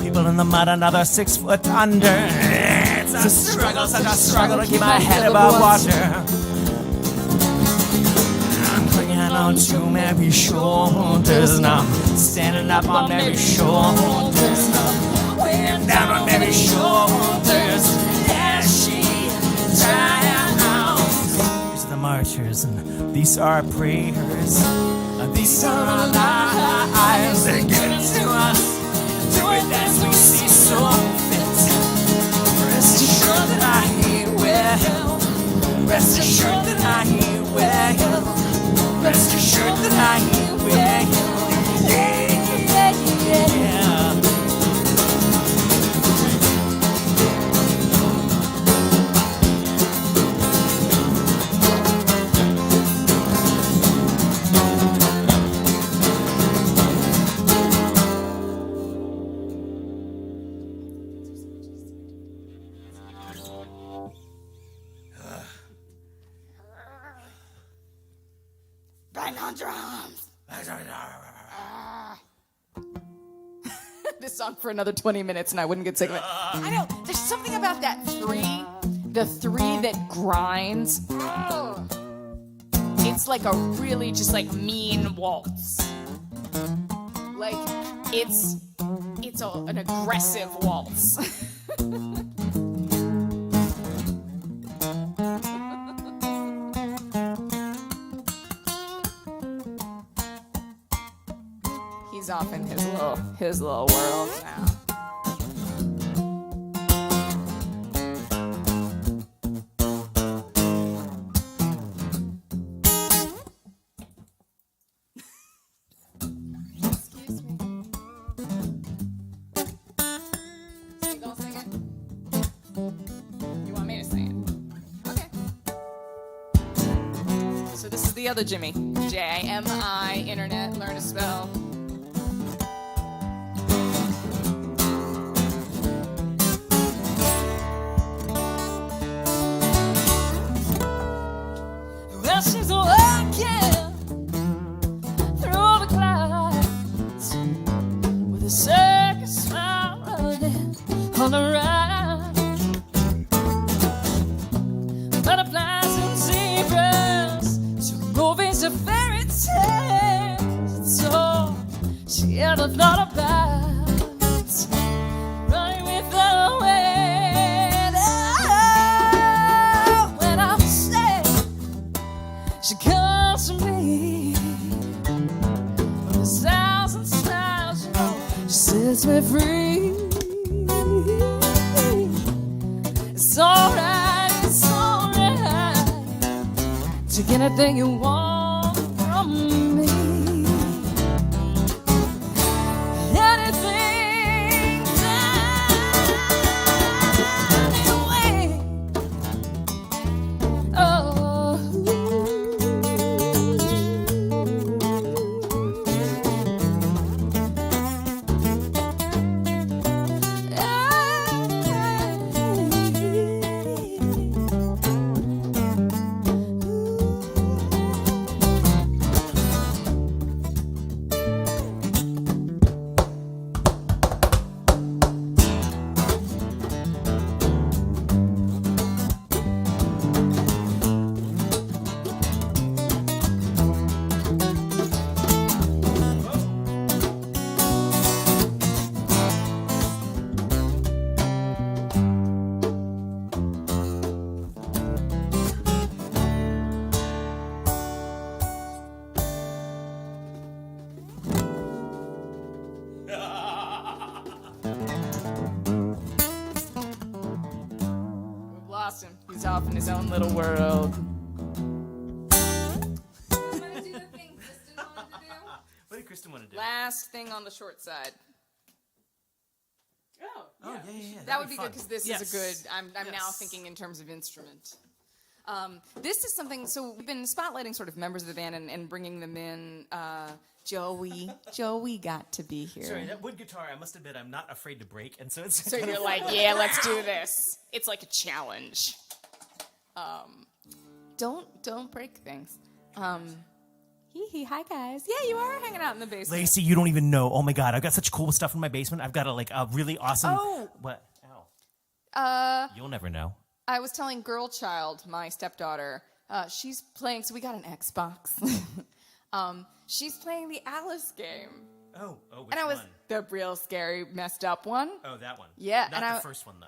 S1: People in the mud, another 6 foot under. It's a struggle, such a struggle to keep my head above water. I'm clinging down to my shoulders, and I'm standing up on my shoulders, and I'm weighing down on my shoulders as she drowns. These are the marchers, and these are our prayers, and these are our lives that give it to us. Do it as we see so fit. Rest assured that I will. Rest assured that I will. Rest assured that I will. Yeah.
S2: Bang on drums. This song for another 20 minutes and I wouldn't get sick of it. I know. There's something about that three. The three that grinds. It's like a really just like mean waltz. Like it's an aggressive waltz. He's off in his little world now. Excuse me. So you gonna sing it? You want me to sing it? Okay. So this is the other Jimmy. J-I-M-I, internet, learn to spell. She's walking through the clouds with a circus smile running on the ride. Butterflies and zebras, two movies of fairy tales. It's all she ever thought about. Running with the wind. Oh, when I'm sad, she comes to me with a thousand smiles, you know, she sets me free. It's alright to get anything you want from me. Anything anyway. Oh. He's off in his own little world.
S1: What did Kristen want to do?
S2: Last thing on the short side.
S1: Oh, yeah.
S2: That would be good because this
S1: Yes.
S2: is a good. I'm now thinking in terms of instrument. This is something. So we've been spotlighting sort of members of the band and bringing them in. Joey got to be here.
S1: Sorry, that wood guitar, I must admit, I'm not afraid to break, and so it's.
S2: So you're like, yeah, let's do this. It's like a challenge. Don't break things. Hi guys. Yeah, you are hanging out in the basement.
S1: Lacey, you don't even know. Oh my god, I've got such cool stuff in my basement. I've got a really awesome.
S2: Oh.
S1: What? Ow. You'll never know.
S2: I was telling Girl Child, my stepdaughter, she's playing. So we got an Xbox. She's playing the Alice game.
S1: Oh, which
S2: and I was
S1: one?
S2: the real scary, messed up one.
S1: Oh, that one.
S2: Yeah,
S1: Not
S2: and
S1: the first one, though.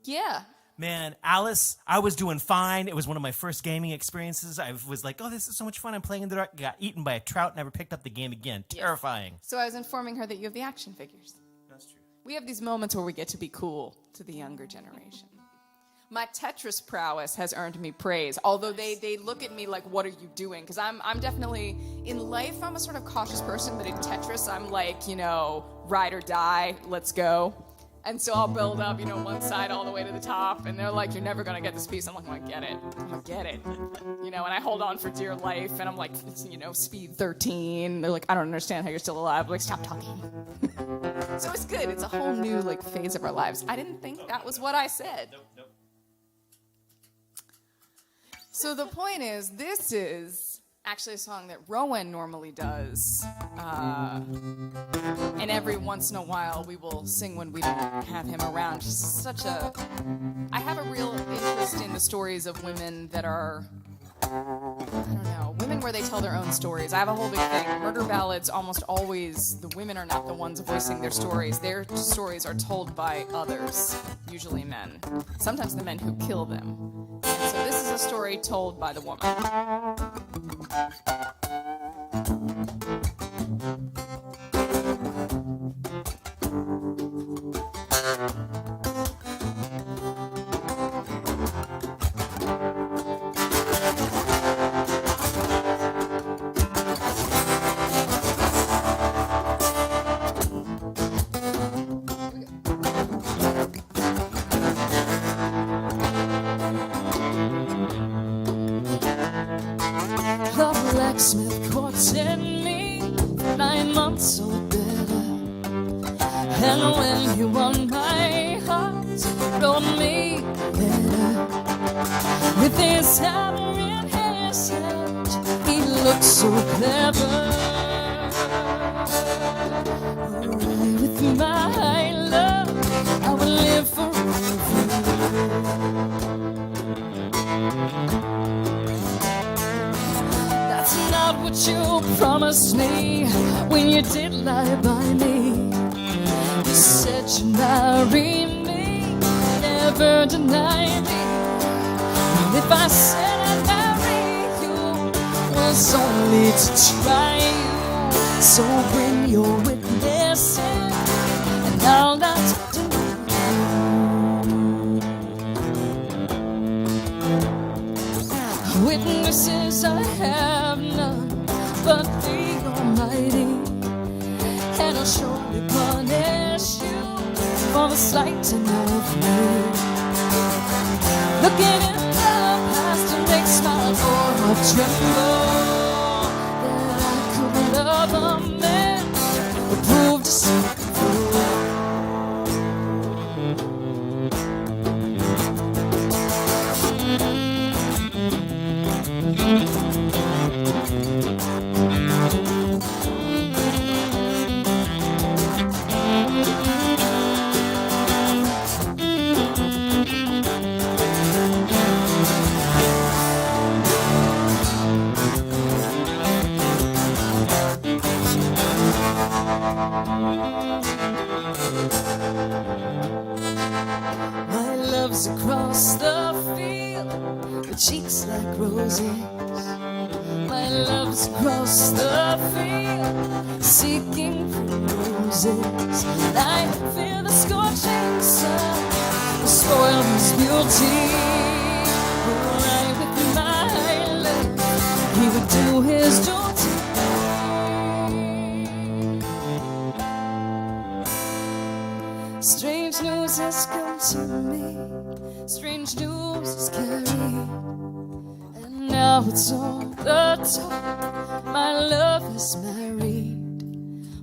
S2: Yeah.
S1: Man, Alice, I was doing fine. It was one of my first gaming experiences. I was like, oh, this is so much fun. I'm playing in the dark. Got eaten by a trout, never picked up the game again.
S2: Yes.
S1: Terrifying.
S2: So I was informing her that you have the action figures.
S1: That's true.
S2: We have these moments where we get to be cool to the younger generation. My Tetris prowess has earned me praise, although they look at me like, what are you doing? Because I'm definitely, in life, I'm a sort of cautious person, but in Tetris, I'm like, ride or die, let's go. And so I'll build up, one side all the way to the top, and they're like, you're never going to get this piece. I'm like, I get it. And I hold on for dear life, and I'm like, speed 13. They're like, I don't understand how you're still alive. I'm like, stop talking. So it's good. It's a whole new, phase of our lives. I didn't think that was what I said.
S1: Nope.
S2: So the point is, this is actually a song that Rowan normally does. And every once in a while, we will sing when we don't have him around. I have a real interest in the stories of women that are, women where they tell their own stories. I have a whole big thing. Murder ballads, almost always, the women are not the ones voicing their stories. Their stories are told by others, usually men. Sometimes the men who kill them. And so this is a story told by the woman.
S5: Blacksmith courted me 9 months or better, and when he won my heart, wrote me a letter. With his hammer in his hand, he looked so clever. With my love, I will live forever. That's not what you promised me when you did lie by me. You said you'd marry me, never deny me. And if I said I'd marry you, it was only to try you. So bring your witnesses, and I'll not deny you. Witnesses I have none but the Almighty, and I'll surely punish you for the slighting of me. Looking in the past, it makes my heart tremble that I could love a man who proved deceitful. My love's across the field with cheeks like roses. My love's across the field seeking roses. I fear the scorching sun will spoil his beauty. Right with my love, he would do his duty. Strange news has come to me, strange news is carried, and now it's on the top, my love is married.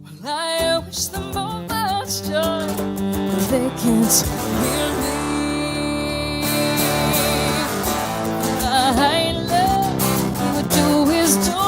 S5: Well, I wish them both much joy, but they can't believe. My love, he would do his duty.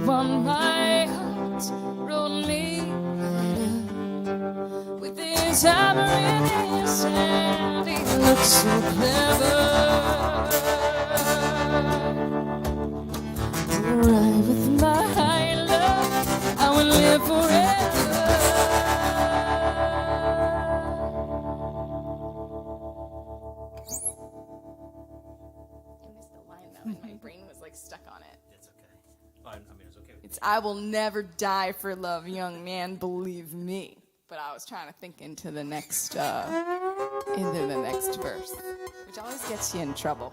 S5: upon my heart, wrote me with his hammer in his hand. He looked so clever. Right with my love, I will live forever.
S2: I missed the line though, and my brain was like stuck on it.
S1: It's okay. I mean, it's okay.
S2: It's I will never die for love, young man, believe me. But I was trying to think into the next verse, which always gets you in trouble.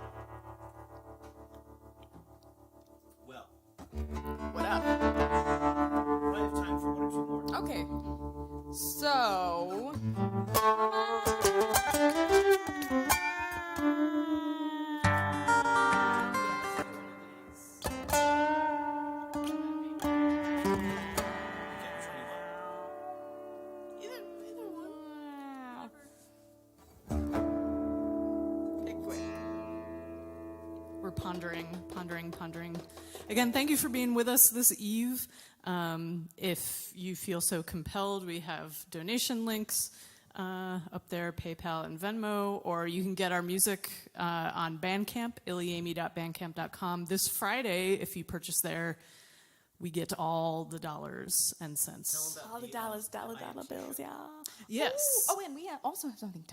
S1: Well,
S2: What up?
S1: I have time for one or two more.
S2: Okay. So
S3: We're pondering. Again, thank you for being with us this eve. If you feel so compelled, we have donation links up there, PayPal and Venmo, or you can get our music on Bandcamp, ilyAIMY.bandcamp.com. This Friday, if you purchase there, we get all the dollars and cents.
S2: all the dollar bills, yeah.
S3: Yes.
S2: Ooh, oh, and we also have something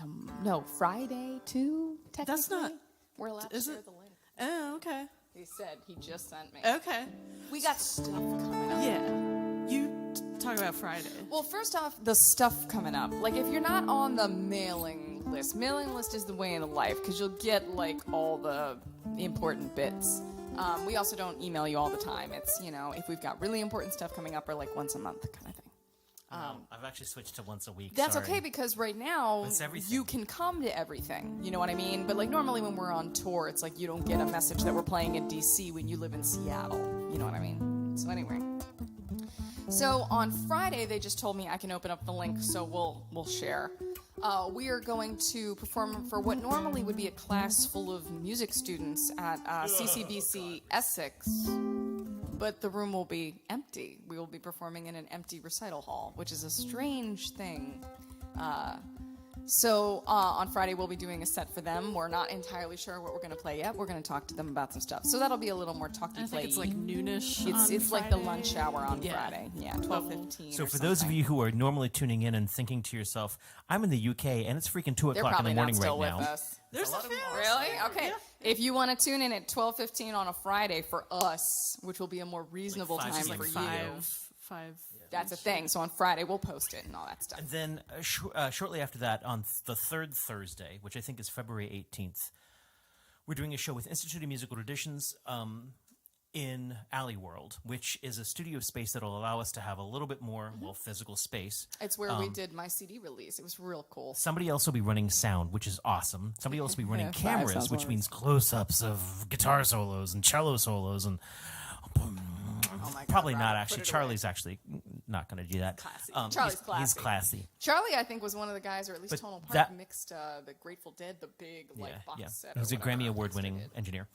S2: Friday too. Technically,
S3: That's not.
S2: We're allowed to
S3: Is
S2: share
S3: it?
S2: the link.
S3: Oh, okay.
S2: He said he just sent me.
S3: Okay.
S2: We got stuff coming up.
S3: Yeah. You talk about Friday.
S2: Well, first off, the stuff coming up. Like, if you're not on the mailing list is the way of life because you'll get like all the important bits. We also don't email you all the time. It's if we've got really important stuff coming up, or like once a month kind of thing.
S1: I've actually switched to once a week.
S2: That's
S1: sorry.
S2: okay because right now
S1: It's everything.
S2: you can come to everything. You know what I mean? But like normally when we're on tour, it's like you don't get a message that we're playing in DC when you live in Seattle. You know what I mean? So anyway. So on Friday they just told me I can open up the link, so we'll share. We are going to perform for what normally would be a class full of music students at CCBC Essex. But the room will be empty. We will be performing in an empty recital hall, which is a strange thing. So on Friday, we'll be doing a set for them. We're not entirely sure what we're going to play yet. We're going to talk to them about some stuff. So that'll be a little more talky-play.
S3: I think it's like noonish.
S2: It's like the lunch hour on Friday. Yeah, 12:15.
S1: So for those of you who are normally tuning in and thinking to yourself, I'm in the UK and it's freaking 2
S2: they're
S1: o'clock in the
S2: probably
S1: morning
S2: not still
S1: right
S2: with
S1: now.
S2: us.
S3: There's a few.
S2: Really? Okay. If you want to tune in at 12:15 on a Friday for us, which will be a more reasonable
S1: Like
S2: time
S1: 5
S2: for you.
S3: Five.
S2: That's a thing. So on Friday, we'll post it and all that stuff.
S1: And then shortly after that, on the third Thursday, which I think is February 18th, we're doing a show with Institute of Musical Traditions in Alley World, which is a studio space that will allow us to have a little bit more, physical space.
S2: It's where we did my CD release. It was real cool.
S1: Somebody else will be running sound, which is awesome. Somebody else will be running
S2: Yeah,
S1: cameras,
S2: sounds
S1: which
S2: nice.
S1: means close-ups of guitar solos and cello solos and...
S2: Oh my God,
S1: Probably
S2: Rob,
S1: not,
S2: put
S1: actually.
S2: it
S1: Charlie's actually not going to do that.
S2: Classy. Charlie's classy.
S1: He's classy.
S2: Charlie, I think, was one of the guys, or at least
S1: But
S2: Tonal Park
S1: that-
S2: mixed the Grateful Dead, the big box set.
S1: He's
S2: or
S1: a
S2: whatever
S1: Grammy
S2: it
S1: Award-winning
S2: did.
S1: engineer.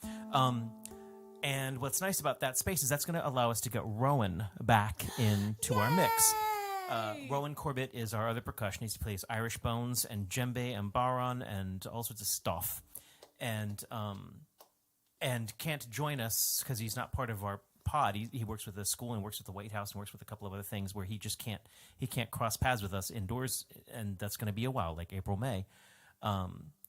S1: And what's nice about that space is that's going to allow us to get Rowan back into our mix. Rowan Corbett is our other percussionist. He plays Irish bones and djembe and baron and all sorts of stuff. And can't join us because he's not part of our pod. He works with the school and works with the White House and works with a couple of other things where he just can't cross paths with us indoors, and that's going to be a while, like April, May.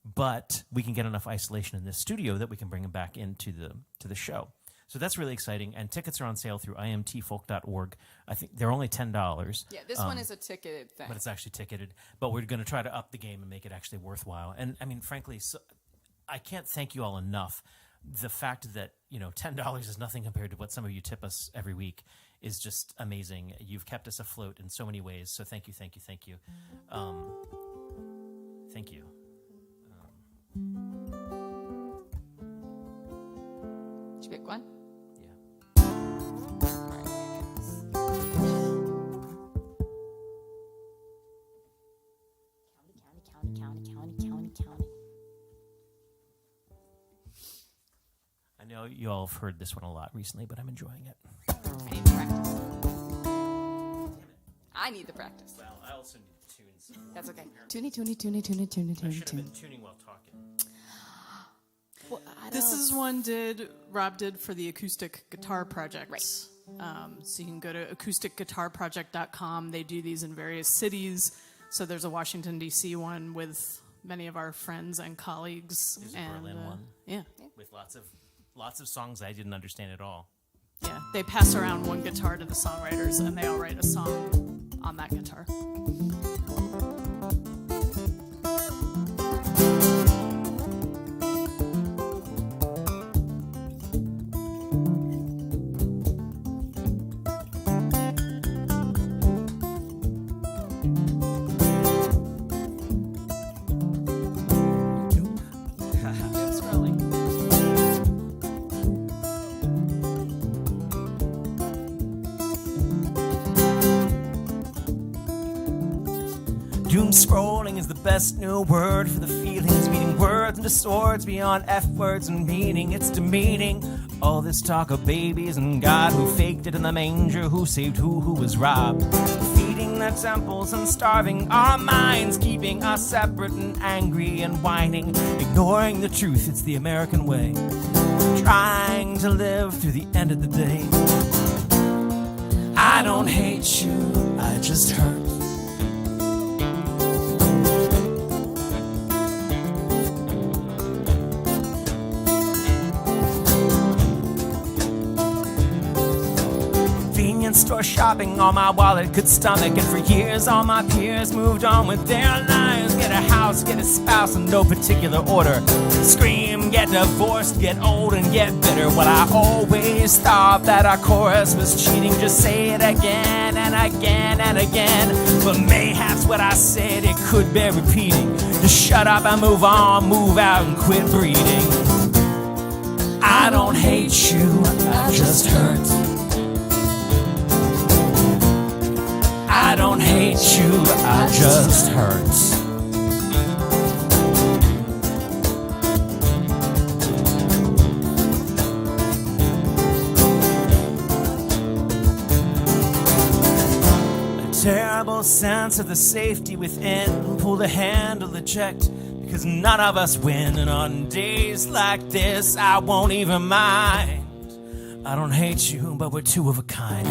S1: But we can get enough isolation in this studio that we can bring him back into the show. So that's really exciting, and tickets are on sale through imtfolk.org. I think they're only $10.
S2: Yeah, this one is a ticketed thing.
S1: But it's actually ticketed. But we're going to try to up the game and make it actually worthwhile. And I mean, frankly, I can't thank you all enough. The fact that, $10 is nothing compared to what some of you tip us every week is just amazing. You've kept us afloat in so many ways. So thank you, thank you, thank you. Thank you.
S2: Did you pick one?
S1: Yeah.
S5: County.
S1: I know you all have heard this one a lot recently, but I'm enjoying it.
S2: I need to I need the practice.
S1: Well, I also need to tune some.
S2: That's okay.
S5: Tuny.
S1: I should have been tuning while talking.
S2: Well,
S3: This is one Rob did for the acoustic guitar project.
S2: Right.
S3: So you can go to acousticguitarproject.com. They do these in various cities. So there's a Washington, D.C. one with many of our friends and colleagues.
S1: There's a
S3: and,
S1: Berlin one.
S3: Yeah.
S1: With lots of songs I didn't understand at all.
S3: Yeah. They pass around one guitar to the songwriters, and they all write a song on that guitar.
S1: Doom scrolling is the best new word for the feelings, meaning words into swords beyond F words and meaning. It's demeaning. All this talk of babies and God who faked it in the manger, who saved who was robbed. Feeding the temples and starving our minds, keeping us separate and angry and whining, ignoring the truth. It's the American way, trying to live through the end of the day. I don't hate you, I just hurt. Store shopping, all my wallet could stomach, and for years all my peers moved on with their lives. Get a house, get a spouse in no particular order. Scream, get divorced, get old and get bitter. Well, I always thought that our chorus was cheating. Just say it again and again and again. But mayhaps what I said, it could bear repeating. Just shut up and move on, move out and quit breeding. I don't hate you, I just hurt. I don't hate you, I just hurt. A terrible sense of the safety within. Pull the handle, eject, because none of us win. And on days like this, I won't even mind. I don't hate you, but we're two of a kind.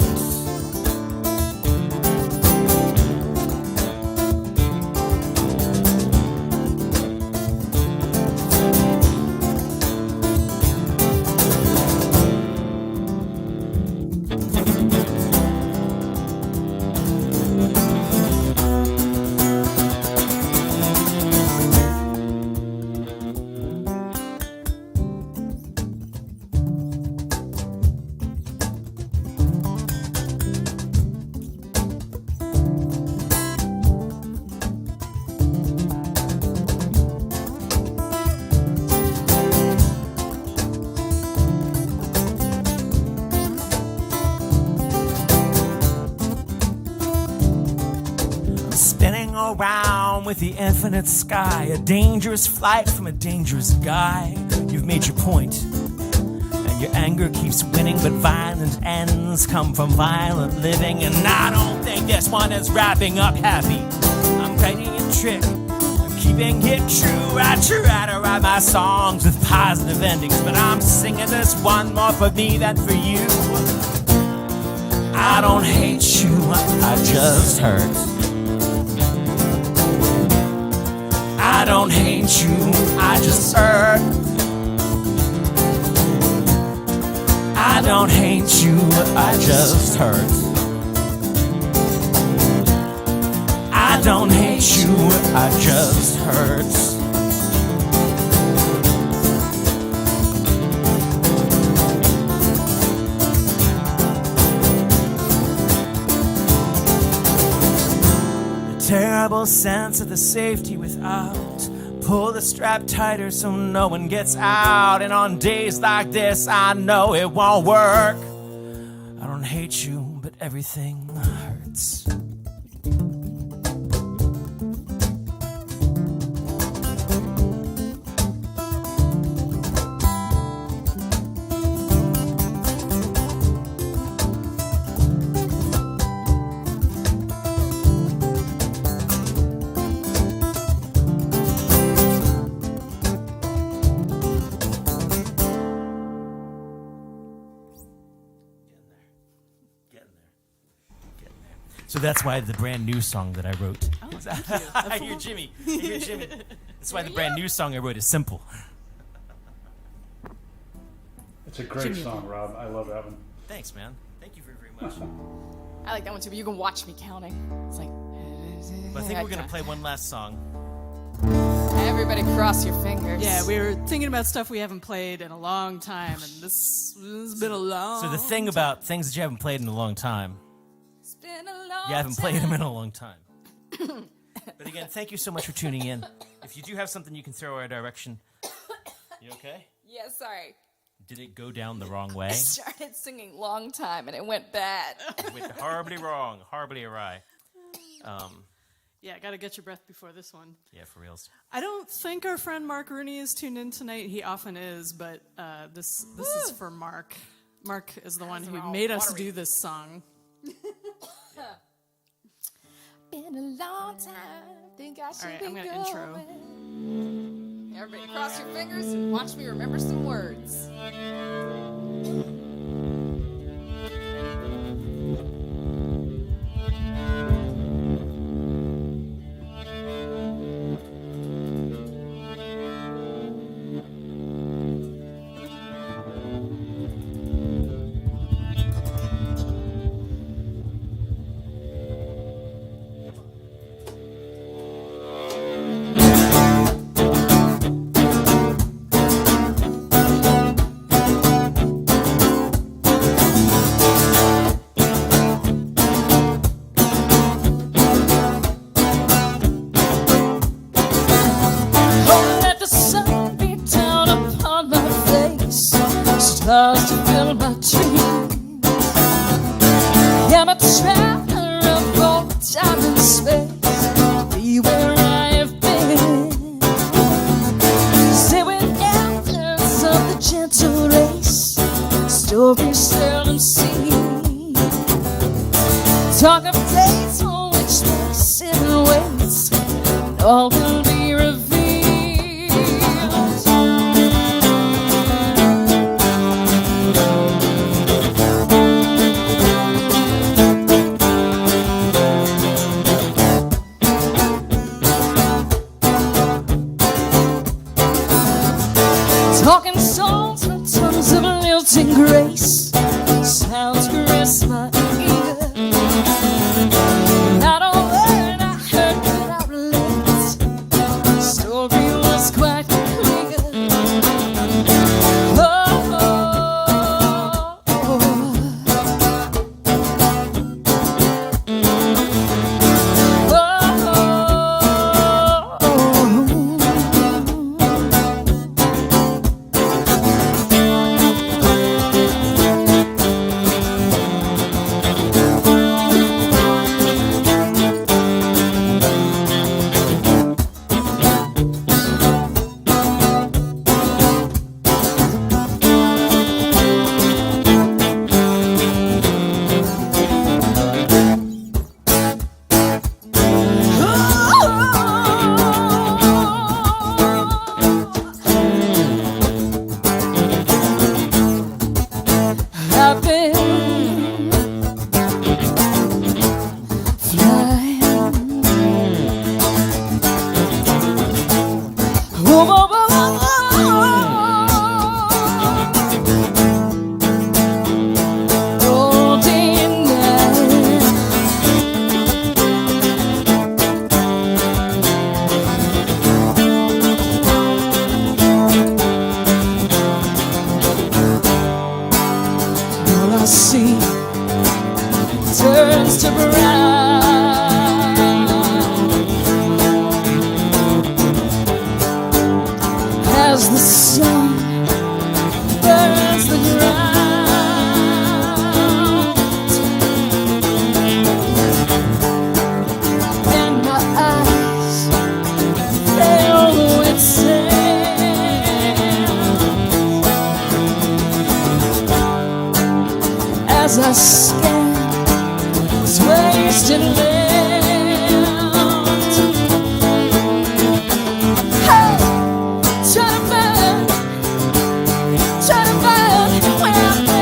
S1: Around with the infinite sky, a dangerous flight from a dangerous guy. You've made your point, and your anger keeps winning, but violent ends come from violent living. And I don't think this one is wrapping up happy. I'm playing a trick, I'm keeping it true. I try to write my songs with positive endings, but I'm singing this one more for me than for you. I don't hate you, I just hurt. I don't hate you, I just hurt. I don't hate you, I just hurt. I don't hate you, I just hurt. Terrible sense of the safety without. Pull the strap tighter so no one gets out. And on days like this, I know it won't work. I don't hate you, but everything hurts. So that's why the brand new song that I wrote.
S3: Oh, thank you.
S1: I hear Jimmy. I hear Jimmy. That's why the brand new song I wrote is simple.
S4: It's a great song, Rob. I love that one.
S1: Thanks, man. Thank you very, very much.
S2: I like that one too, but you can watch me counting. It's like.
S1: But I think we're going to play one last song.
S2: Everybody cross your fingers.
S3: Yeah, we were thinking about stuff we haven't played in a long time, and this has been a long.
S1: So the thing about things that you haven't played in a long time,
S2: It's been a long
S1: you haven't played them in a long time. But again, thank you so much for tuning in. If you do have something you can throw our direction, you okay?
S2: Yeah, sorry.
S1: Did it go down the wrong way?
S2: I started singing long time and it went bad.
S1: It went horribly wrong, horribly awry.
S3: Yeah, gotta get your breath before this one.
S1: Yeah, for reals.
S3: I don't think our friend Mark Rooney is tuned in tonight. He often is, but this is for Mark. Mark is the one who made us do this song.
S2: Been a long time. Think I should
S3: All right,
S2: be
S3: I'm gonna
S2: going.
S3: intro.
S2: Everybody cross your fingers and watch me remember some words.
S5: Oh, let the sun beat down upon my face, stars to fill my dreams. I'm a traveler of all time and space, to be where I have been. Say with elders of the gentle race, stories seldom seen. Talk of days on which they sit and wait, and all will be revealed. Talking songs from tons of lilting grace, sounds caress my ear. Not a word I heard without relate, the story was quite clear. Oh, oh, I've been flying. Oh, oh, oh, oh, all day and night. All I see turns to brown as the sun burns the ground, and my eyes fill with sand as I scan this wasted land. Hey, try to find where I've been.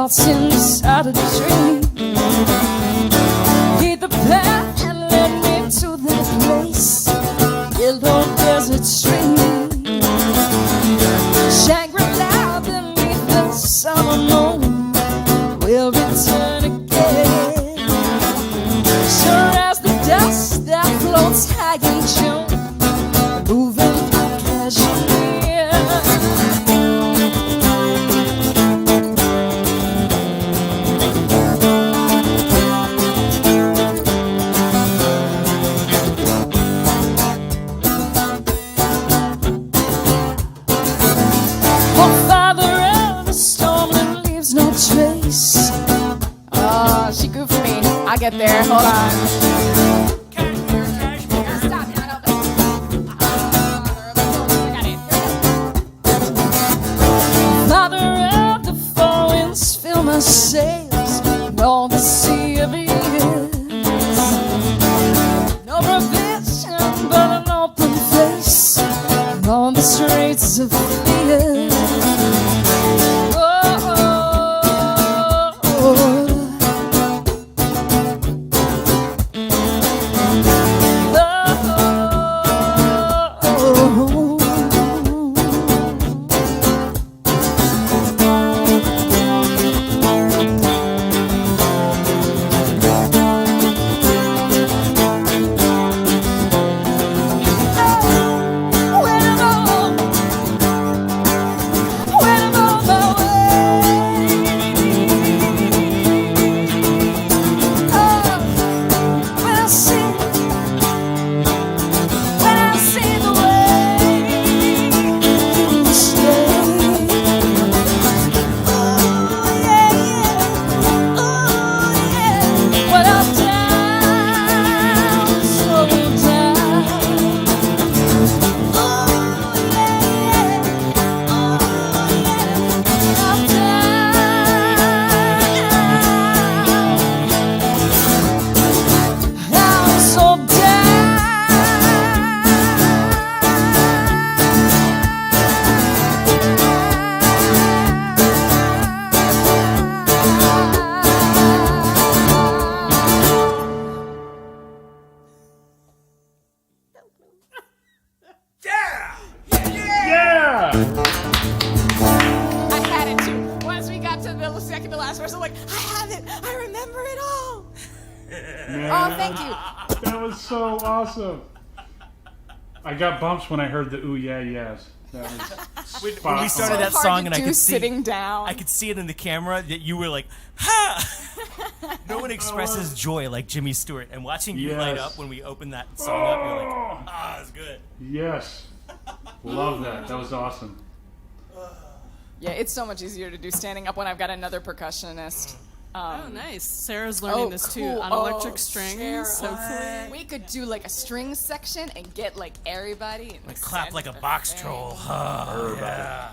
S5: thoughts inside a dream. Lead the path and led me to that place, yellow desert stream. Shangri-La beneath the summer moon, we'll return again. Sure as the dust that floats high in June, moving through Kashmir. Oh, Father of the storm that leaves no trace.
S2: Oh, she goofed me. I'll get there. Hold on.
S1: Kashmir, Kashmir.
S2: Stop it. I don't know. I got it.
S5: Father of the four winds, fill my sails, and all the sea of years. No provision but an open face, and all the straits of fear. Oh, oh, oh.
S4: Yeah!
S2: I had it too. Once we got to the second to last verse, I'm like, I have it. I remember it all. Oh, thank you.
S4: That was so awesome. I got bumps when I heard the ooh yeah yeahs. That was
S1: When
S4: spot
S1: we started
S4: on.
S1: that
S2: Hard
S1: song
S2: to
S1: and I
S2: do
S1: could see
S2: sitting down.
S1: I could see it in the camera that you were like, ha! No one expresses joy like Jimmy Stewart. And watching you light
S4: Yes.
S1: up when we opened that song up, you're like, ah, it's good.
S4: Yes. Love that. That was awesome.
S2: Yeah, it's so much easier to do standing up when I've got another percussionist.
S3: Oh, nice. Sarah's learning this too on electric strings. Hopefully.
S2: We could do like a string section and get like everybody in the
S1: Like clap like a
S2: center.
S1: box troll. Oh, yeah.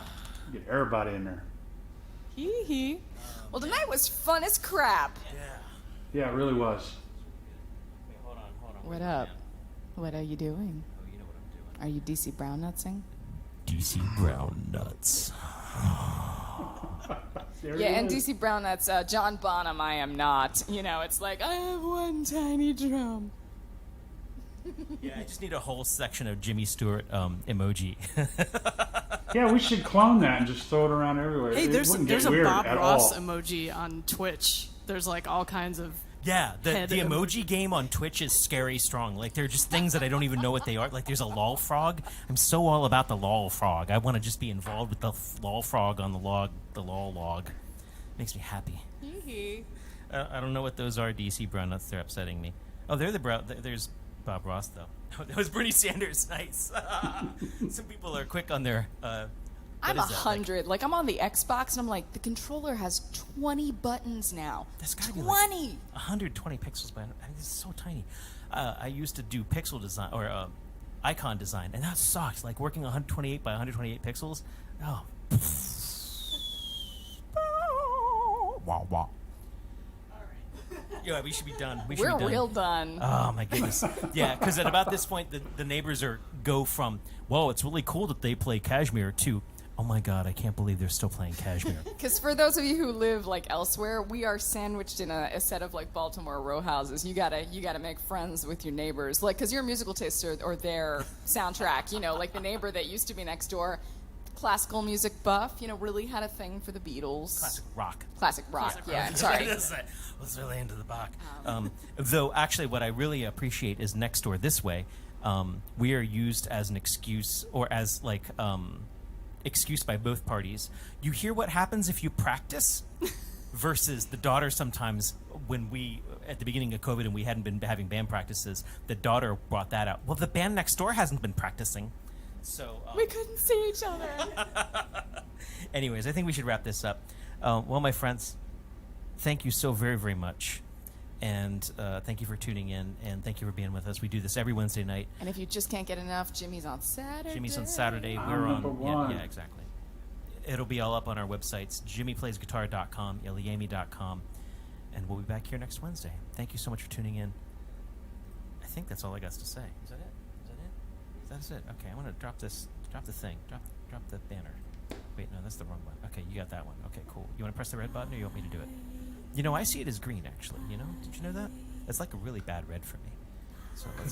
S4: Get everybody in there.
S2: Hee hee. Well, tonight was fun as crap.
S4: Yeah, it really was.
S1: Wait, hold on.
S2: What up? What are you doing?
S1: Oh, you know what I'm doing.
S2: Are you DC Brown nutsing?
S1: DC Brown Nuts.
S4: There
S2: Yeah,
S4: it
S2: and
S4: is.
S2: DC Brown, that's John Bonham. I am not. You know, it's like I have one tiny drum.
S1: Yeah, I just need a whole section of Jimmy Stewart emoji.
S4: Yeah, we should clone that and just throw it around everywhere.
S3: Hey,
S4: It
S3: there's
S4: wouldn't get
S3: a
S4: weird
S3: Bob
S4: at
S3: Ross
S4: all.
S3: emoji on Twitch. There's like all kinds of
S1: Yeah, the
S3: Head
S1: emoji game on Twitch is scary strong. Like, there are just things that I don't even know what they are. Like, there's a lol frog. I'm so all about the lol frog. I want to just be involved with the lol frog on the lol log. Makes me happy. I don't know what those are, DC Brown Nuts. They're upsetting me. Oh, they're the brown. There's Bob Ross, though. That was Bernie Sanders. Nice. Some people are quick on their...
S2: I'm
S1: what is that,
S2: 100. Like, I'm on the Xbox, and I'm like, the controller has 20 buttons now.
S1: That's gotta be
S2: 20!
S1: like 120 pixels by. I mean, it's so tiny. I used to do pixel design or icon design, and that sucks. Like working 128 by 128 pixels. Oh. Wow, wow. Yeah, we should be done. We should
S2: We're
S1: be done.
S2: real done.
S1: Oh my goodness. Yeah, because at about this point, the neighbors go from, whoa, it's really cool that they play Kashmir to, oh my God, I can't believe they're still playing Kashmir.
S2: Because for those of you who live like elsewhere, we are sandwiched in a set of like Baltimore row houses. You gotta make friends with your neighbors, like because your musical tastes or their soundtrack. Like the neighbor that used to be next door, classical music buff. Really had a thing for the Beatles.
S1: Classic rock.
S2: Classic rock. Yeah. Sorry.
S1: Was really into the Bach. Though actually, what I really appreciate is next door this way. We are used as an excuse, or as like excuse by both parties. You hear what happens if you practice, versus the daughter sometimes when we at the beginning of COVID and we hadn't been having band practices. The daughter brought that out. Well, the band next door hasn't been practicing, so
S2: we couldn't see each other.
S1: Anyways, I think we should wrap this up. Well, my friends, thank you so very, very much. And thank you for tuning in, and thank you for being with us. We do this every Wednesday night.
S2: And if you just can't get enough, Jimmy's on Saturday.
S1: We're on. Yeah, exactly. It'll be all up on our websites, jimmyplaysguitar.com, ilyAIMY.com. And we'll be back here next Wednesday. Thank you so much for tuning in. I think that's all I got to say. Is that it? That's it. Okay, I'm going to drop the thing. Drop the banner. Wait, no, that's the wrong one. Okay, you got that one. Okay, cool. You want to press the red button, or you want me to do it? I see it as green, actually. Did you know that? It's like a really bad red for me. So let's